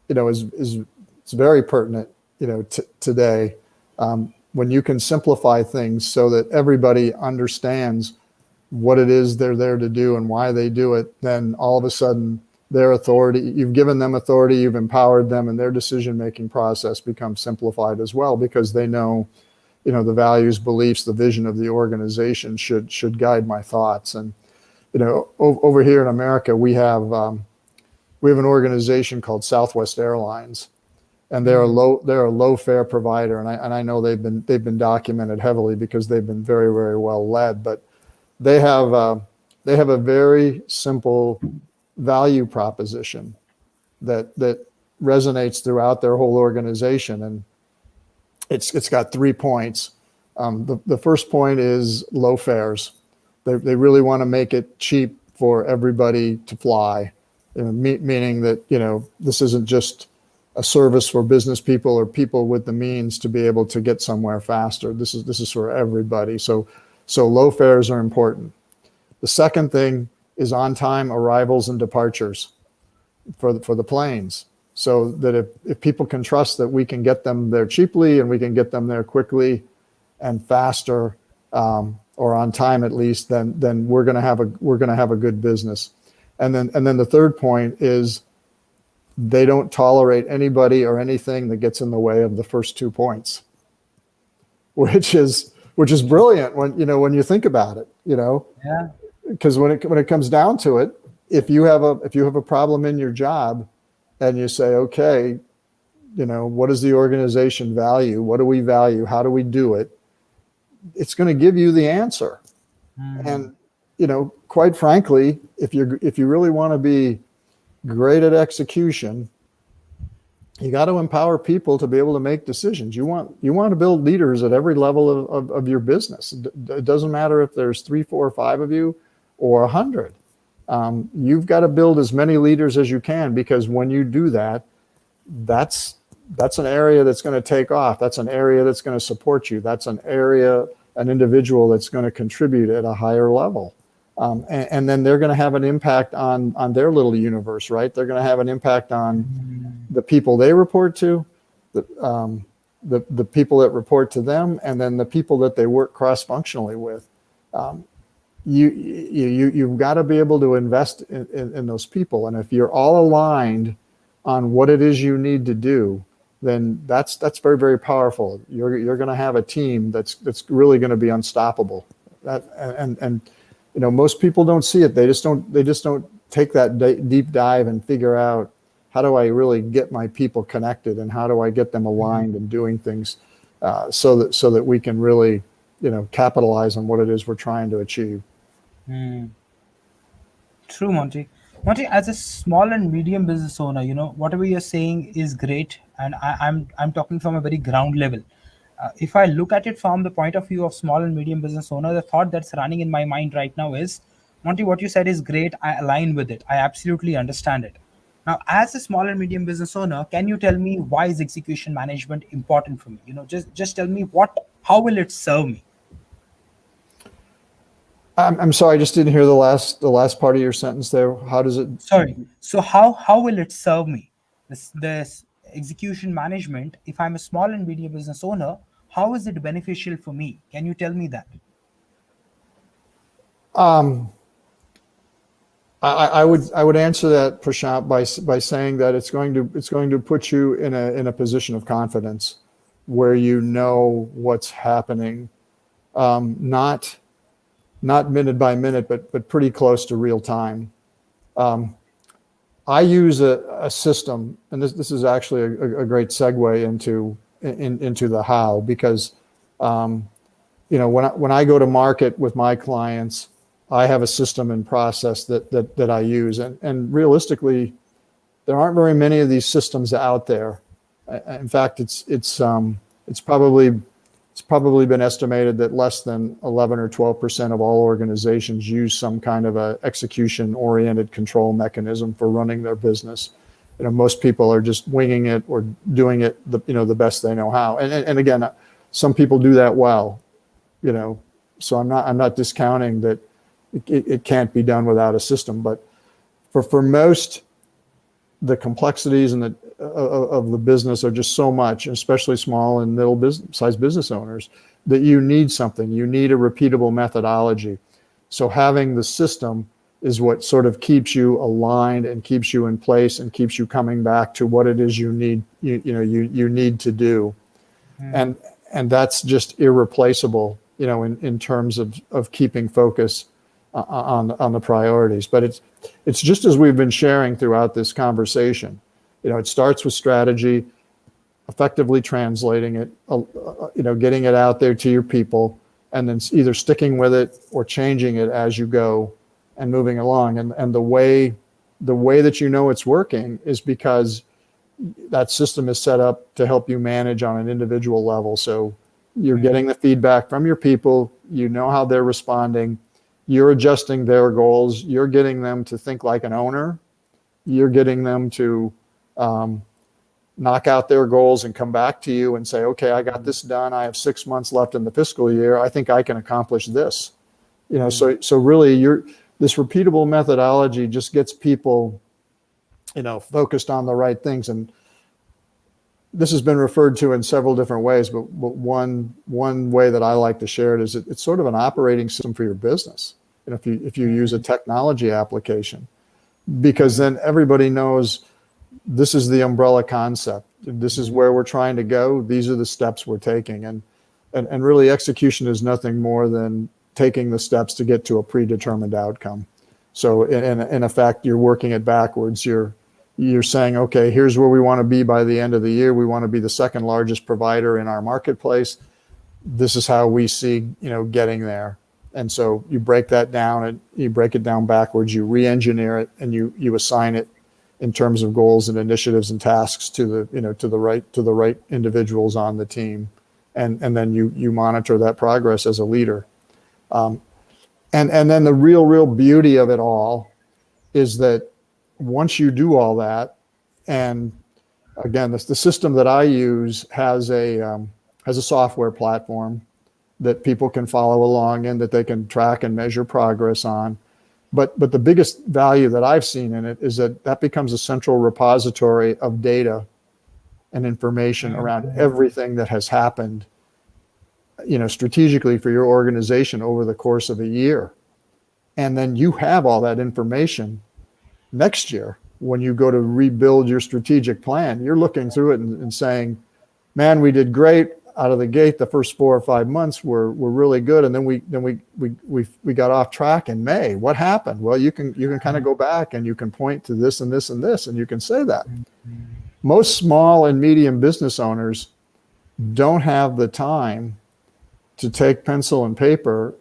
it's very pertinent today. When you can simplify things so that everybody understands what it is they're there to do and why they do it, then all of a sudden their authority, you've given them authority, you've empowered them, and their decision-making process becomes simplified as well, because they know, the values, beliefs, the vision of the organization should guide my thoughts. And, over here in America, we have an organization called Southwest Airlines, and they're a low fare provider. And I know they've been documented heavily because they've been very, very well led, but they have a very simple value proposition that resonates throughout their whole organization, and it's got 3 points. The first point is low fares. They really want to make it cheap for everybody to fly, meaning that this isn't just a service for business people or people with the means to be able to get somewhere faster. This is for everybody. So low fares are important. The second thing is on-time arrivals and departures for the planes, so that if people can trust that we can get them there cheaply and we can get them there quickly and faster, or on time at least, then we're going to have a good business. And then the third point is they don't tolerate anybody or anything that gets in the way of the first 2 points, which is brilliant when you think about it. Yeah. Because when it comes down to it, if you have a problem in your job, and you say, okay, what does the organization value? What do we value? How do we do it? It's going to give you the answer. And quite frankly, if you really want to be great at execution, you got to empower people to be able to make decisions. You want to build leaders at every level of your business. It doesn't matter if there's 3, 4, or 5 of you, or 100. You've got to build as many leaders as you can, because when you do that, that's an area that's going to take off. That's an area that's going to support you. That's an individual that's going to contribute at a higher level. And then they're going to have an impact on their little universe, right? They're going to have an impact on the people they report to, the people that report to them, and then the people that they work cross-functionally with. You've got to be able to invest in those people. And if you're all aligned on what it is you need to do, then that's very, very powerful. You're going to have a team that's really going to be unstoppable. Most people don't see it. They just don't take that deep dive and figure out, how do I really get my people connected, and how do I get them aligned and doing things so that we can really capitalize on what it is we're trying to achieve. True, Monty. Monty, as a small and medium business owner, whatever you're saying is great, and I'm talking from a very ground level. If I look at it from the point of view of small and medium business owner, the thought that's running in my mind right now is, Monty, what you said is great. I align with it. I absolutely understand it. Now, as a small and medium business owner, can you tell me, why is execution management important for me? Just tell me how will it serve me? I'm sorry, I just didn't hear the last part of your sentence there. How does it? Sorry. So how will it serve me? This execution management, if I'm a small and medium business owner, how is it beneficial for me? Can you tell me that? I would answer that, Prashant, by saying that it's going to put you in a position of confidence, where you know what's happening, not minute by minute, but pretty close to real time. I use a system, and this is actually a great segue into the how, because when I go to market with my clients, I have a system and process that I use, and realistically, there aren't very many of these systems out there. In fact, it's probably been estimated that less than 11 or 12% of all organizations use some kind of a execution-oriented control mechanism for running their business. most people are just winging it or doing it the best they know how. And again, some people do that well, so I'm not discounting that it can't be done without a system. But for most, the complexities and of the business are just so much, especially small and middle-sized business owners, that you need something. You need a repeatable methodology. So having the system is what sort of keeps you aligned and keeps you in place and keeps you coming back to what it is you need to do. And that's just irreplaceable, in terms of keeping focus on the priorities. But it's just as we've been sharing throughout this conversation. It starts with strategy, effectively translating it, getting it out there to your people, and then either sticking with it or changing it as you go and moving along. And the way that it's working is because that system is set up to help you manage on an individual level. So you're getting the feedback from your people, how they're responding, you're adjusting their goals, you're getting them to think like an owner, you're getting them to knock out their goals and come back to you and say, okay, I got this done. I have 6 months left in the fiscal year. I think I can accomplish this. So really this repeatable methodology just gets people, focused on the right things. And this has been referred to in several different ways, but one way that I like to share it is it's sort of an operating system for your business. If you use a technology application, because then everybody knows this is the umbrella concept. This is where we're trying to go. These are the steps we're taking. And really execution is nothing more than taking the steps to get to a predetermined outcome. So in effect, you're working it backwards. You're saying, okay, here's where we want to be by the end of the year. We want to be the second largest provider in our marketplace. This is how we see, getting there. And so you break that down and you break it down backwards, you re-engineer it, and you assign it in terms of goals and initiatives and tasks to the right individuals on the team. And then you monitor that progress as a leader. And then the real beauty of it all is that once you do all that, and again, the system that I use has a software platform that people can follow along in, that they can track and measure progress on. But the biggest value that I've seen in it is that becomes a central repository of data and information around everything that has happened, strategically for your organization over the course of a year. And then you have all that information next year when you go to rebuild your strategic plan. You're looking through it and saying, man, we did great out of the gate. The first 4 or 5 months were really good, and then we got off track in May. What happened? Well, you can kind of go back and you can point to this and this and this, and you can say that. Most small and medium business owners don't have the time to take pencil and paper.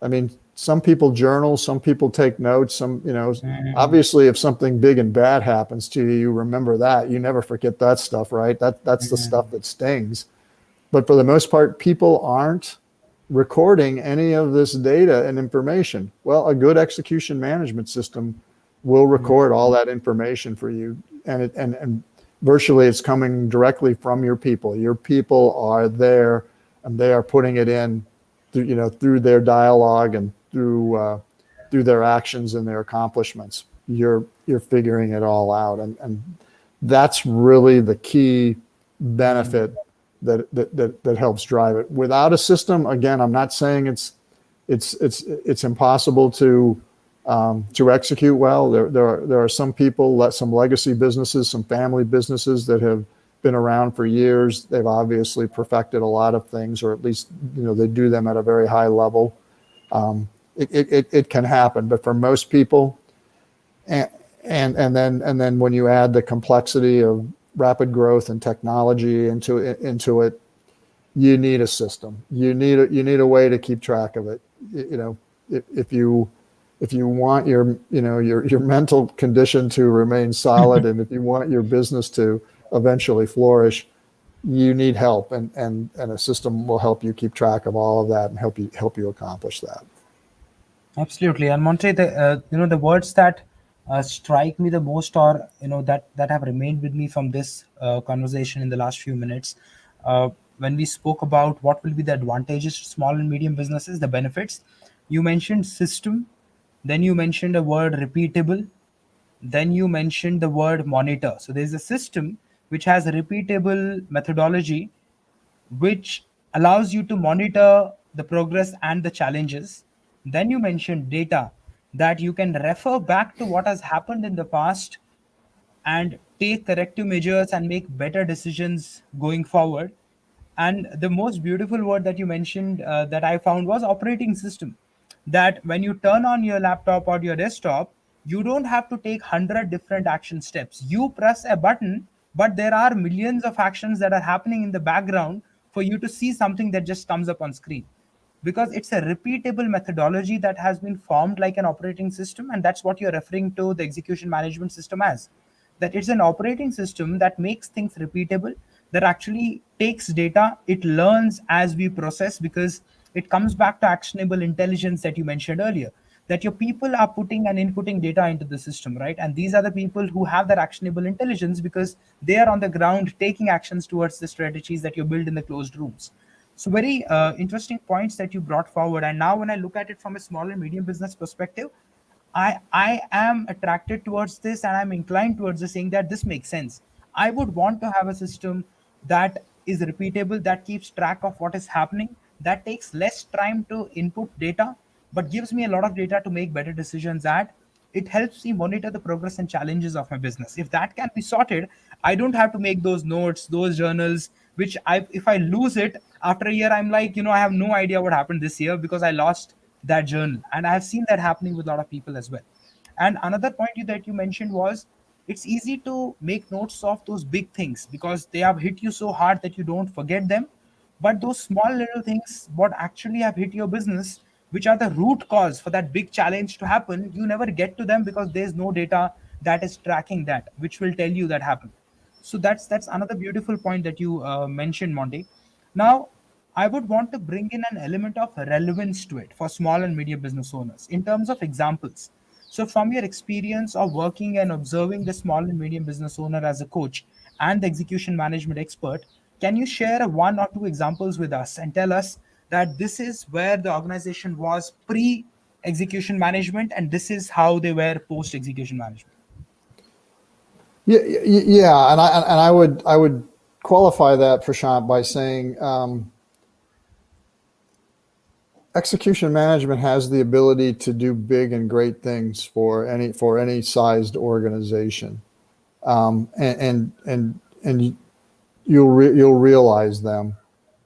I mean, some people journal, some people take notes, obviously if something big and bad happens to you, you remember that. You never forget that stuff, right? That's the stuff that stings. But for the most part, people aren't recording any of this data and information. Well, a good execution management system will record all that information for you. And virtually it's coming directly from your people. Your people are there and they are putting it in through their dialogue and through their actions and their accomplishments. You're figuring it all out. And that's really the key benefit that helps drive it. Without a system, again, I'm not saying it's impossible to execute well. There are some people, some legacy businesses, some family businesses that have been around for years. They've obviously perfected a lot of things, or at least they do them at a very high level. It can happen, but for most people, and then when you add the complexity of rapid growth and technology into it, you need a system. You need a way to keep track of it. If you want your mental condition to remain solid, and if you want your business to eventually flourish, you need help, and a system will help you keep track of all of that and help you accomplish that. Absolutely. And Monte, the words that strike me the most, or that have remained with me from this conversation in the last few minutes, when we spoke about what will be the advantages to small and medium businesses, the benefits. You mentioned system, then you mentioned a word repeatable, then you mentioned the word monitor. So there's a system which has a repeatable methodology which allows you to monitor the progress and the challenges. Then you mentioned data, that you can refer back to what has happened in the past and take corrective measures and make better decisions going forward. And the most beautiful word that you mentioned, that I found, was operating system. That when you turn on your laptop or your desktop, you don't have to take 100 different action steps. You press a button, but there are millions of actions that are happening in the background for you to see something that just comes up on screen, because it's a repeatable methodology that has been formed like an operating system. And that's what you're referring to the execution management system as, that it's an operating system that makes things repeatable, that actually takes data, it learns as we process, because it comes back to actionable intelligence that you mentioned earlier, that your people are putting and inputting data into the system, right? And these are the people who have that actionable intelligence, because they are on the ground taking actions towards the strategies that you build in the closed rooms. So very interesting points that you brought forward. And now when I look at it from a small and medium business perspective, I am attracted towards this, and I'm inclined towards this, saying that this makes sense. I would want to have a system that is repeatable, that keeps track of what is happening, that takes less time to input data, but gives me a lot of data to make better decisions at. It helps me monitor the progress and challenges of my business. If that can be sorted, I don't have to make those notes, those journals, which if I lose it after a year, I'm like, I have no idea what happened this year because I lost that journal. And I have seen that happening with a lot of people as well. And another point that you mentioned was, it's easy to make notes of those big things because they have hit you so hard that you don't forget them. But those small little things, what actually have hit your business, which are the root cause for that big challenge to happen, you never get to them because there's no data that is tracking that, which will tell you that happened. So that's another beautiful point that you mentioned, Monty. Now, I would want to bring in an element of relevance to it for small and medium business owners in terms of examples. So, from your experience of working and observing the small and medium business owner as a coach and the execution management expert, can you share one or two examples with us and tell us that this is where the organization was pre execution management and this is how they were post execution management? Yeah, and I would qualify that, Prashant, by saying execution management has the ability to do big and great things for any sized organization, and you'll realize them,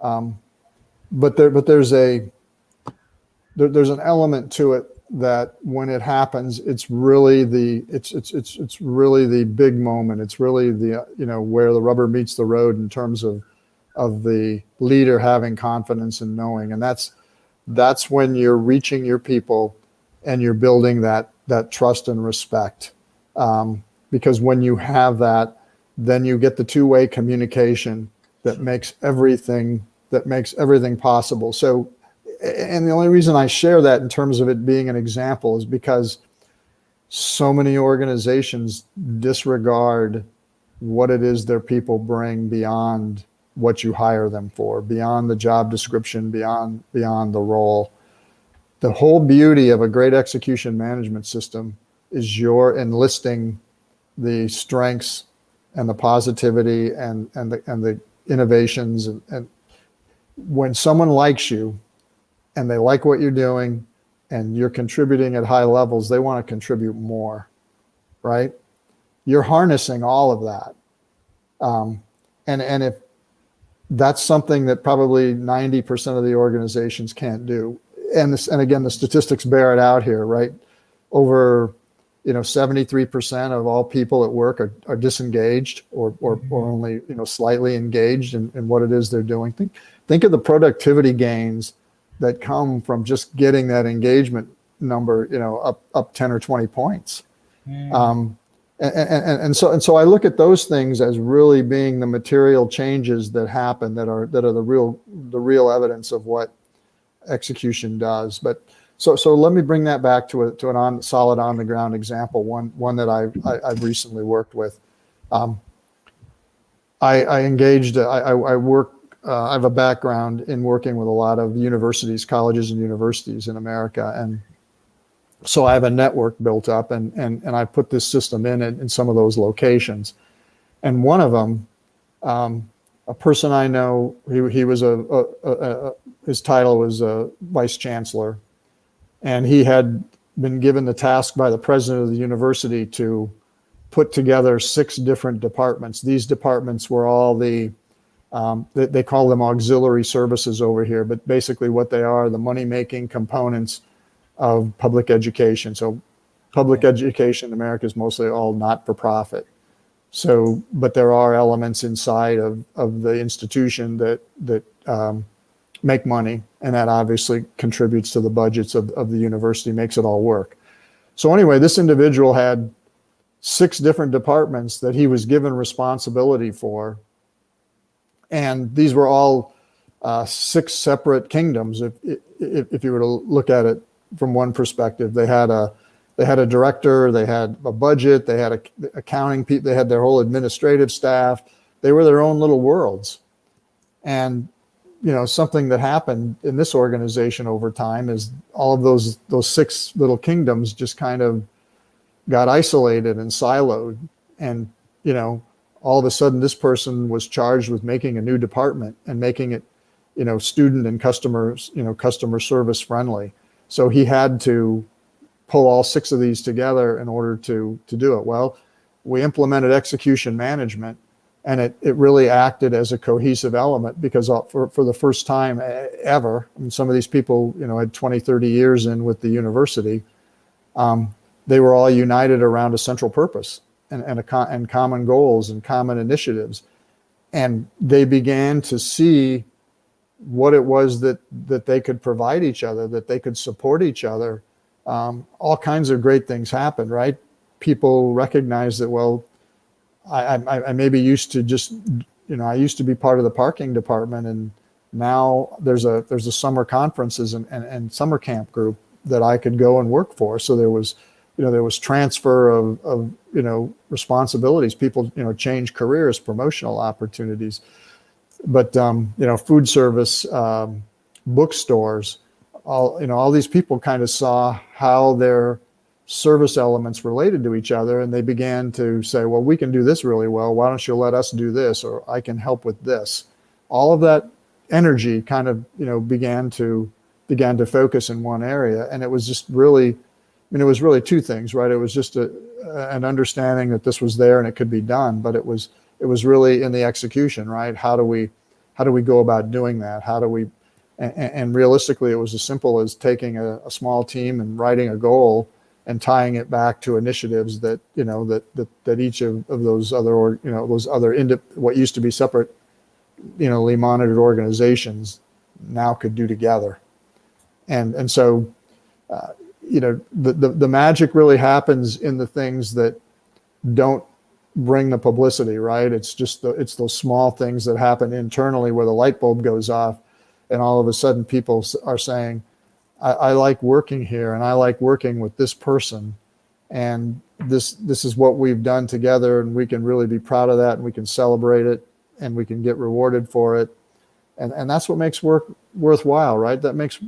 but there's an element to it that when it happens, it's really it's really the big moment. It's really the where the rubber meets the road in terms of the leader having confidence and knowing, and that's when you're reaching your people and you're building that trust and respect. Because when you have that, then you get the two-way communication that makes everything possible. So, and the only reason I share that in terms of it being an example is because so many organizations disregard what it is their people bring beyond what you hire them for, beyond the job description, beyond the role. The whole beauty of a great execution management system is you're enlisting the strengths and the positivity and the innovations. And when someone likes you and they like what you're doing and you're contributing at high levels, they want to contribute more, right? You're harnessing all of that. And if that's something that probably 90% of the organizations can't do. And again, the statistics bear it out here, right? Over 73% of all people at work are disengaged or only slightly engaged in what it is they're doing. Think of the productivity gains that come from just getting that engagement number up 10 or 20 points. And so I look at those things as really being the material changes that happen that are the real evidence of what execution does. But So let me bring that back to an solid on the ground example. One that I've recently worked with. Um, I engaged. I work. I have a background in working with a lot of universities, colleges, and universities in America, and so I have a network built up, and I put this system in some of those locations. And one of them, a person I know, he was his title was a vice chancellor, and he had been given the task by the president of the university to put together 6 different departments. These departments were all they call them auxiliary services over here, but basically what they are, the money-making components of public education. So public Okay. education in America is mostly all not-for-profit. So, but there are elements inside of the institution that make money, and that obviously contributes to the budgets of the university, makes it all work. So anyway, this individual had 6 different departments that he was given responsibility for, and these were all 6 separate kingdoms. If you were to look at it from one perspective, they had a director, they had a budget, they had accounting people, they had their whole administrative staff. They were their own little worlds. And something that happened in this organization over time is all of those 6 little kingdoms just kind of got isolated and siloed. And all of a sudden, this person was charged with making a new department and making it student and customer service friendly. So he had to pull all 6 of these together in order to do it. Well, we implemented execution management, and it really acted as a cohesive element, because for the first time ever, I mean, some of these people had 20, 30 years in with the university. They were all united around a central purpose and common goals and common initiatives, and they began to see what it was that they could provide each other, that they could support each other. All kinds of great things happened, right? People recognize that, well, I maybe used to just, I used to be part of the parking department, and now there's a summer conferences and summer camp group that I could go and work for. So there was transfer of responsibilities. People, change careers, promotional opportunities. But food service, bookstores, all these people kind of saw how their service elements related to each other, and they began to say, well, we can do this really well. Why don't you let us do this? Or I can help with this. All of that energy kind of began to focus in one area, and it was just really, it was really 2 things, right? It was just an understanding that this was there and it could be done, but it was really in the execution, right? How do we go about doing that? How do we, and realistically, it was as simple as taking a small team and writing a goal and tying it back to initiatives that each of those other what used to be separate, monitored organizations now could do together. And so the magic really happens in the things that don't bring the publicity, right? It's those small things that happen internally where the light bulb goes off, and all of a sudden people are saying, I like working here, and I like working with this person, and this is what we've done together, and we can really be proud of that, and we can celebrate it, and we can get rewarded for it. And that's what makes work worthwhile, right? That makes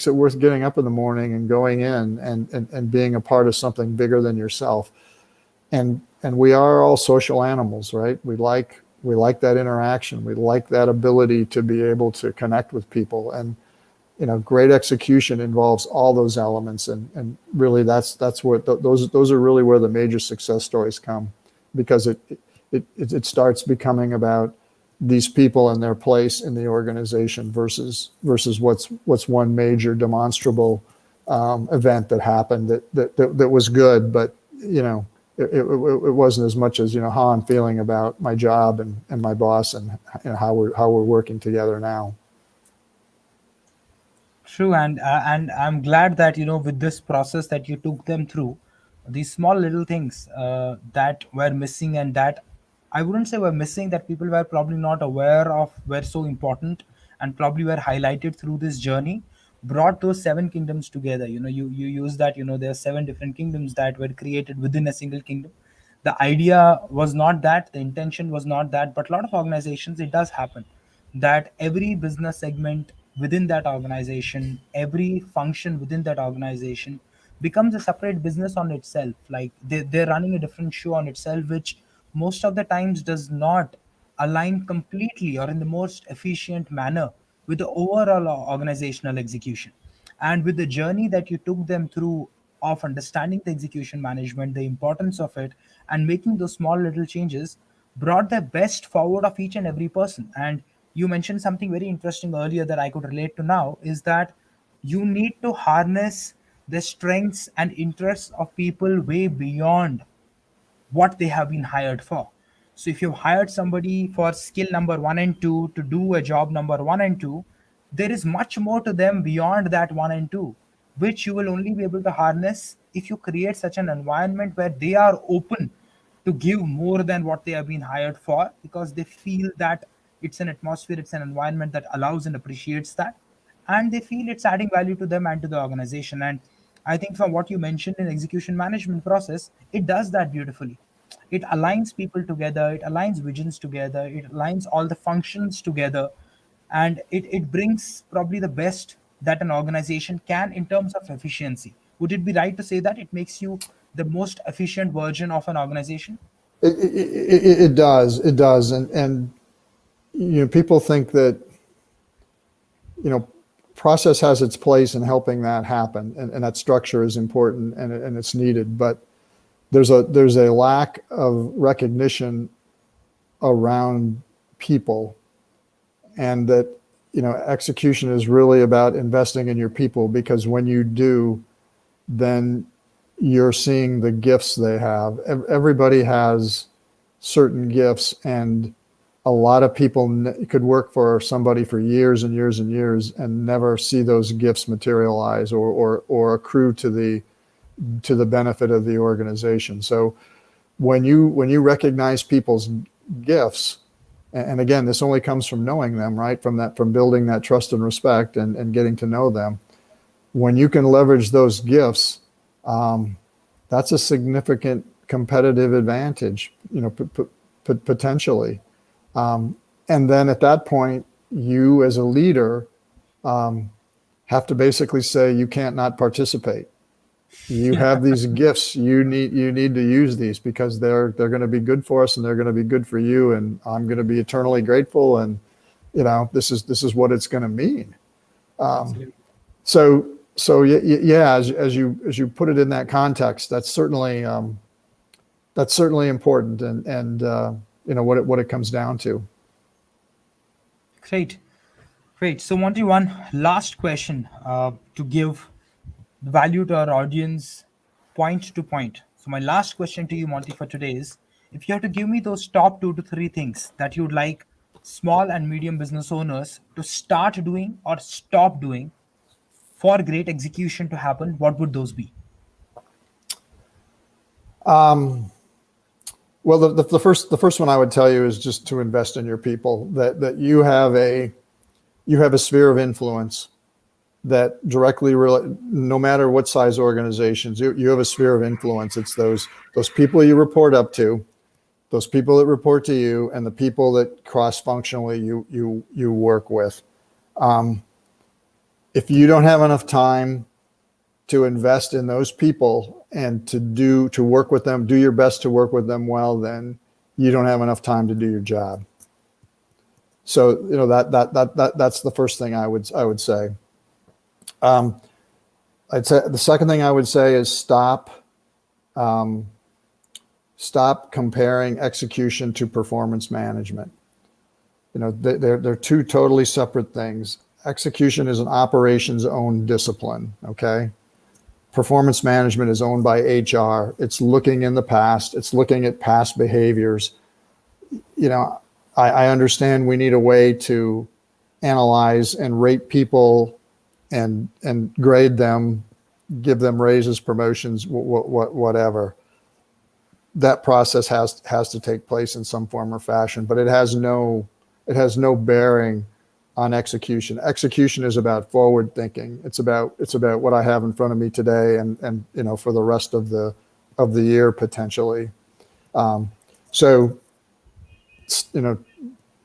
it worth getting up in the morning and going in and being a part of something bigger than yourself. And we are all social animals, right? We like that interaction. We like that ability to be able to connect with people. And great execution involves all those elements. And really, that's where those are really where the major success stories come, because it starts becoming about these people and their place in the organization versus what's one major demonstrable event that happened that was good, but it wasn't as much as how I'm feeling about my job and my boss and how we're working together now. True, and I'm glad that with this process that you took them through, these small little things that were missing, and that I wouldn't say were missing, that people were probably not aware of, were so important and probably were highlighted through this journey. brought those seven kingdoms together. You use that, there are seven different kingdoms that were created within a single kingdom. The idea was not that, the intention was not that, but a lot of organizations, it does happen that every business segment within that organization, every function within that organization becomes a separate business on itself. Like they're running a different show on itself, which most of the times does not align completely or in the most efficient manner with the overall organizational execution. And with the journey that you took them through of understanding the execution management, the importance of it, and making those small little changes, brought the best forward of each and every person. And you mentioned something very interesting earlier that I could relate to now, is that you need to harness the strengths and interests of people way beyond what they have been hired for. So if you've hired somebody for skill number one and two to do a job number one and two, there is much more to them beyond that one and two, which you will only be able to harness if you create such an environment where they are open to give more than what they have been hired for, because they feel that it's an atmosphere, it's an environment that allows and appreciates that, and they feel it's adding value to them and to the organization. And I think from what you mentioned in execution management process, it does that beautifully. It aligns people together, it aligns visions together, it aligns all the functions together, and it brings probably the best that an organization can in terms of efficiency. Would it be right to say that it makes you the most efficient version of an organization? It does, and people think that you know process has its place in helping that happen, and that structure is important and it's needed, but there's a lack of recognition around people, and that execution is really about investing in your people, because when you do, then you're seeing the gifts they have. Everybody has certain gifts, and a lot of people could work for somebody for years and years and years and never see those gifts materialize or accrue to the benefit of the organization. So when you recognize people's gifts, and again, this only comes from knowing them, right? From building that trust and respect and getting to know them. When you can leverage those gifts, that's a significant competitive advantage, potentially. And then at that point, you as a leader have to basically say you can't not participate. You have these gifts. You need to use these, because they're going to be good for us and they're going to be good for you. And I'm going to be eternally grateful. And this is what it's going to mean. So yeah, as you put it in that context, that's certainly important. And what it comes down to. Great. Great. So, Monty, one last question to give value to our audience, point to point. So, my last question to you, Monty, for today is, if you have to give me those top 2 to 3 things that you'd like small and medium business owners to start doing or stop doing for great execution to happen, what would those be? Well, the first one I would tell you is just to invest in your people. That you have a sphere of influence that directly, no matter what size organizations, you have a sphere of influence. It's those people you report up to, those people that report to you, and the people that cross-functionally you work with. If you don't have enough time to invest in those people and to work with them, do your best to work with them well, then you don't have enough time to do your job. So that's the first thing I would say. I'd say the second thing I would say is stop comparing execution to performance management. They're two totally separate things. Execution is an operations owned discipline. Okay. Performance management is owned by HR. It's looking in the past. It's looking at past behaviors. I understand we need a way to analyze and rate people and grade them, give them raises, promotions, whatever. That process has to take place in some form or fashion, but it has no bearing on execution. Execution is about forward thinking. It's about what I have in front of me today and for the rest of the year potentially. So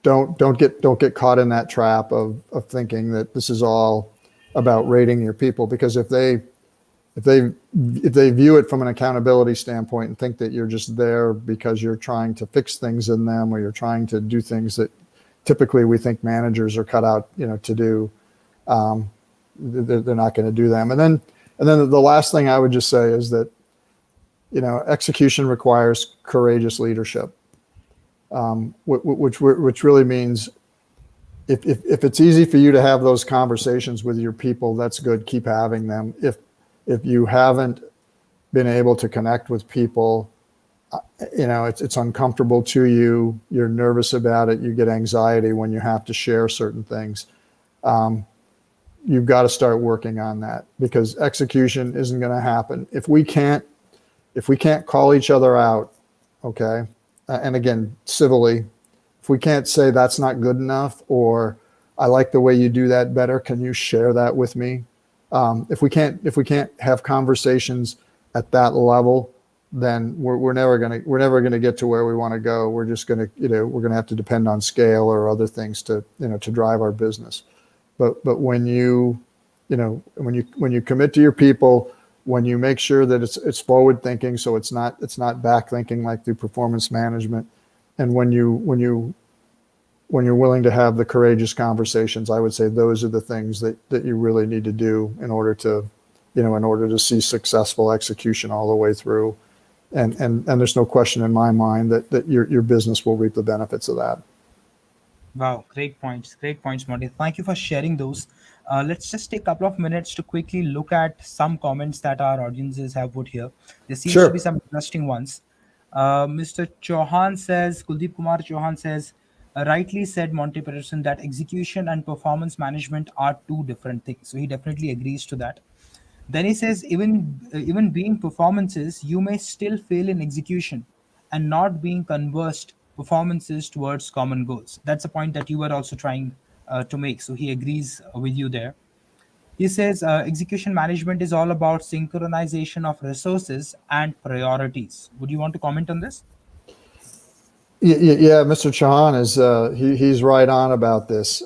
don't get caught in that trap of thinking that this is all about rating your people, because if they view it from an accountability standpoint and think that you're just there because you're trying to fix things in them, or you're trying to do things that typically we think managers are cut out to do, they're not going to do them. And then the last thing I would just say is that execution requires courageous leadership, which really means if it's easy for you to have those conversations with your people, that's good. Keep having them. If you haven't been able to connect with people, it's uncomfortable to you, you're nervous about it, you get anxiety when you have to share certain things, you've got to start working on that, because execution isn't going to happen if we can't call each other out, okay? And again, civilly, if we can't say that's not good enough, or I like the way you do that better, can you share that with me? If we can't have conversations at that level, then we're never gonna get to where we want to go. We're just gonna we're gonna have to depend on scale or other things to drive our business. But when you commit to your people, when you make sure that it's forward thinking, so it's not back thinking like through performance management, and when you're willing to have the courageous conversations, I would say those are the things that you really need to do in order to see successful execution all the way through. And there's no question in my mind that your business will reap the benefits of that. Wow, great points, Monte. Thank you for sharing those. Let's just take a couple of minutes to quickly look at some comments that our audiences have put here. There seems to be Sure. some interesting ones. Mr. Chauhan says, Kuldeep Kumar Chauhan says, rightly said Monte Pedersen that execution and performance management are two different things. So he definitely agrees to that. Then he says, even being performances, you may still fail in execution and not being conversed performances towards common goals. That's a point that you were also trying to make. So he agrees with you there. He says execution management is all about synchronization of resources and priorities. Would you want to comment on this? Yeah, Mr. Chauhan is he's right on about this.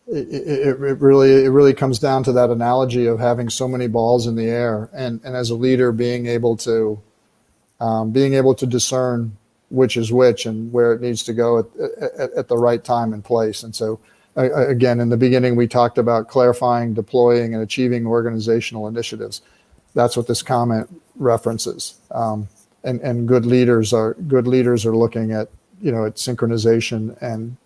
It really comes down to that analogy of having so many balls in the air, and as a leader being able to discern which is which and where it needs to go at the right time and place. And so again, in the beginning, we talked about clarifying, deploying, and achieving organizational initiatives. That's what this comment references. And good leaders are looking at at synchronization and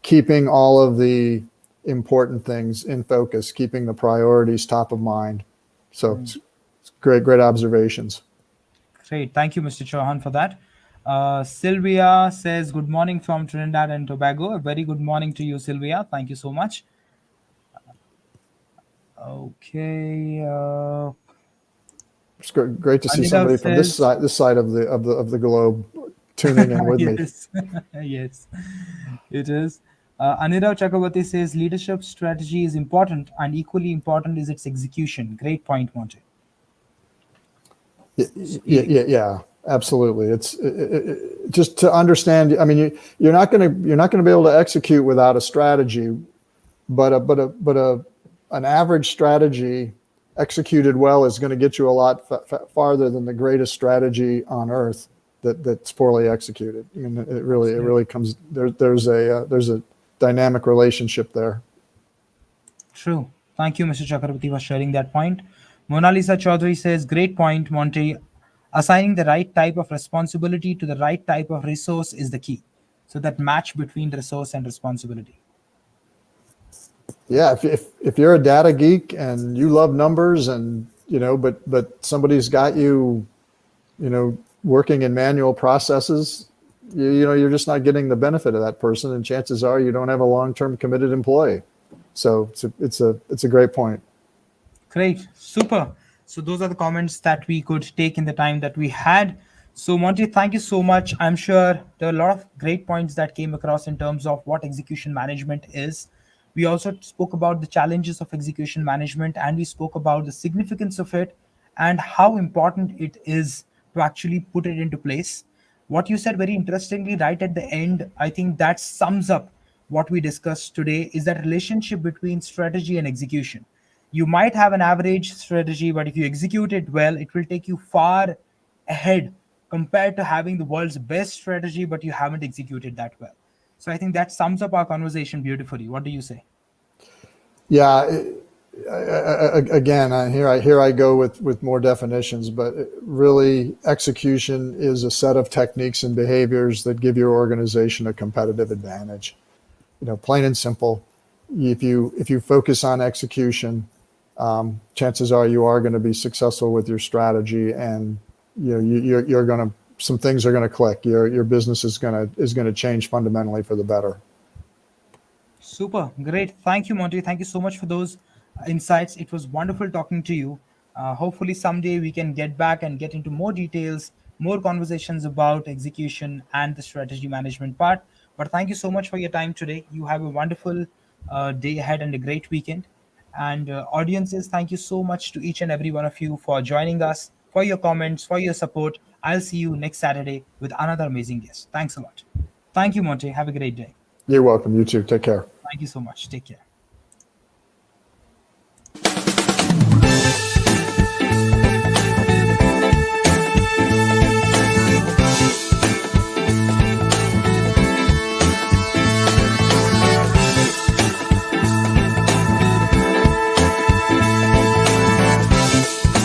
keeping all of the important things in focus, keeping the priorities top of mind. So it's great observations. Great. Thank you, Mr. Chauhan, for that. Sylvia says, good morning from Trinidad and Tobago. A very good morning to you, Sylvia. Thank you so much. Okay. It's great to see Anita somebody from this side of the globe tuning in with me. yes, yes, it is. Anirav Chakrabarti says leadership strategy is important, and equally important is its execution. Great point, Monte. Yeah, absolutely. It's just to understand. I mean, you're not going to be able to execute without a strategy, but an average strategy executed well is going to get you a lot farther than the greatest strategy on earth that's poorly executed. I mean, it really comes there's a dynamic relationship there. True. Thank you, Mr. Chakrabarti, for sharing that point. Mona Lisa Chaudhary says, great point, Monte. Assigning the right type of responsibility to the right type of resource is the key. So that match between resource and responsibility. Yeah, if you're a data geek and you love numbers and but somebody's got you working in manual processes, you're just not getting the benefit of that person, and chances are you don't have a long-term committed employee. So it's a great point. Great, super. So those are the comments that we could take in the time that we had. So, Monty, thank you so much. I'm sure there are a lot of great points that came across in terms of what execution management is. We also spoke about the challenges of execution management, and we spoke about the significance of it and how important it is to actually put it into place. What you said very interestingly right at the end, I think that sums up what we discussed today is that relationship between strategy and execution. You might have an average strategy, but if you execute it well, it will take you far ahead compared to having the world's best strategy, but you haven't executed that well. So I think that sums up our conversation beautifully. What do you say? Yeah. Again, here I go with more definitions, but really execution is a set of techniques and behaviors that give your organization a competitive advantage. Plain and simple. If you focus on execution, chances are you are going to be successful with your strategy, and you're going to some things are going to click. Your business is going to change fundamentally for the better. Super. Great. Thank you, Monty. Thank you so much for those insights. It was wonderful talking to you. Hopefully, someday we can get back and get into more details, more conversations about execution and the strategy management part. But thank you so much for your time today. You have a wonderful day ahead and a great weekend. And audiences, thank you so much to each and every one of you for joining us, for your comments, for your support. I'll see you next Saturday with another amazing guest. Thanks a lot. Thank you, Monty. Have a great day. You're welcome. You too. Take care. Thank you so much. Take care.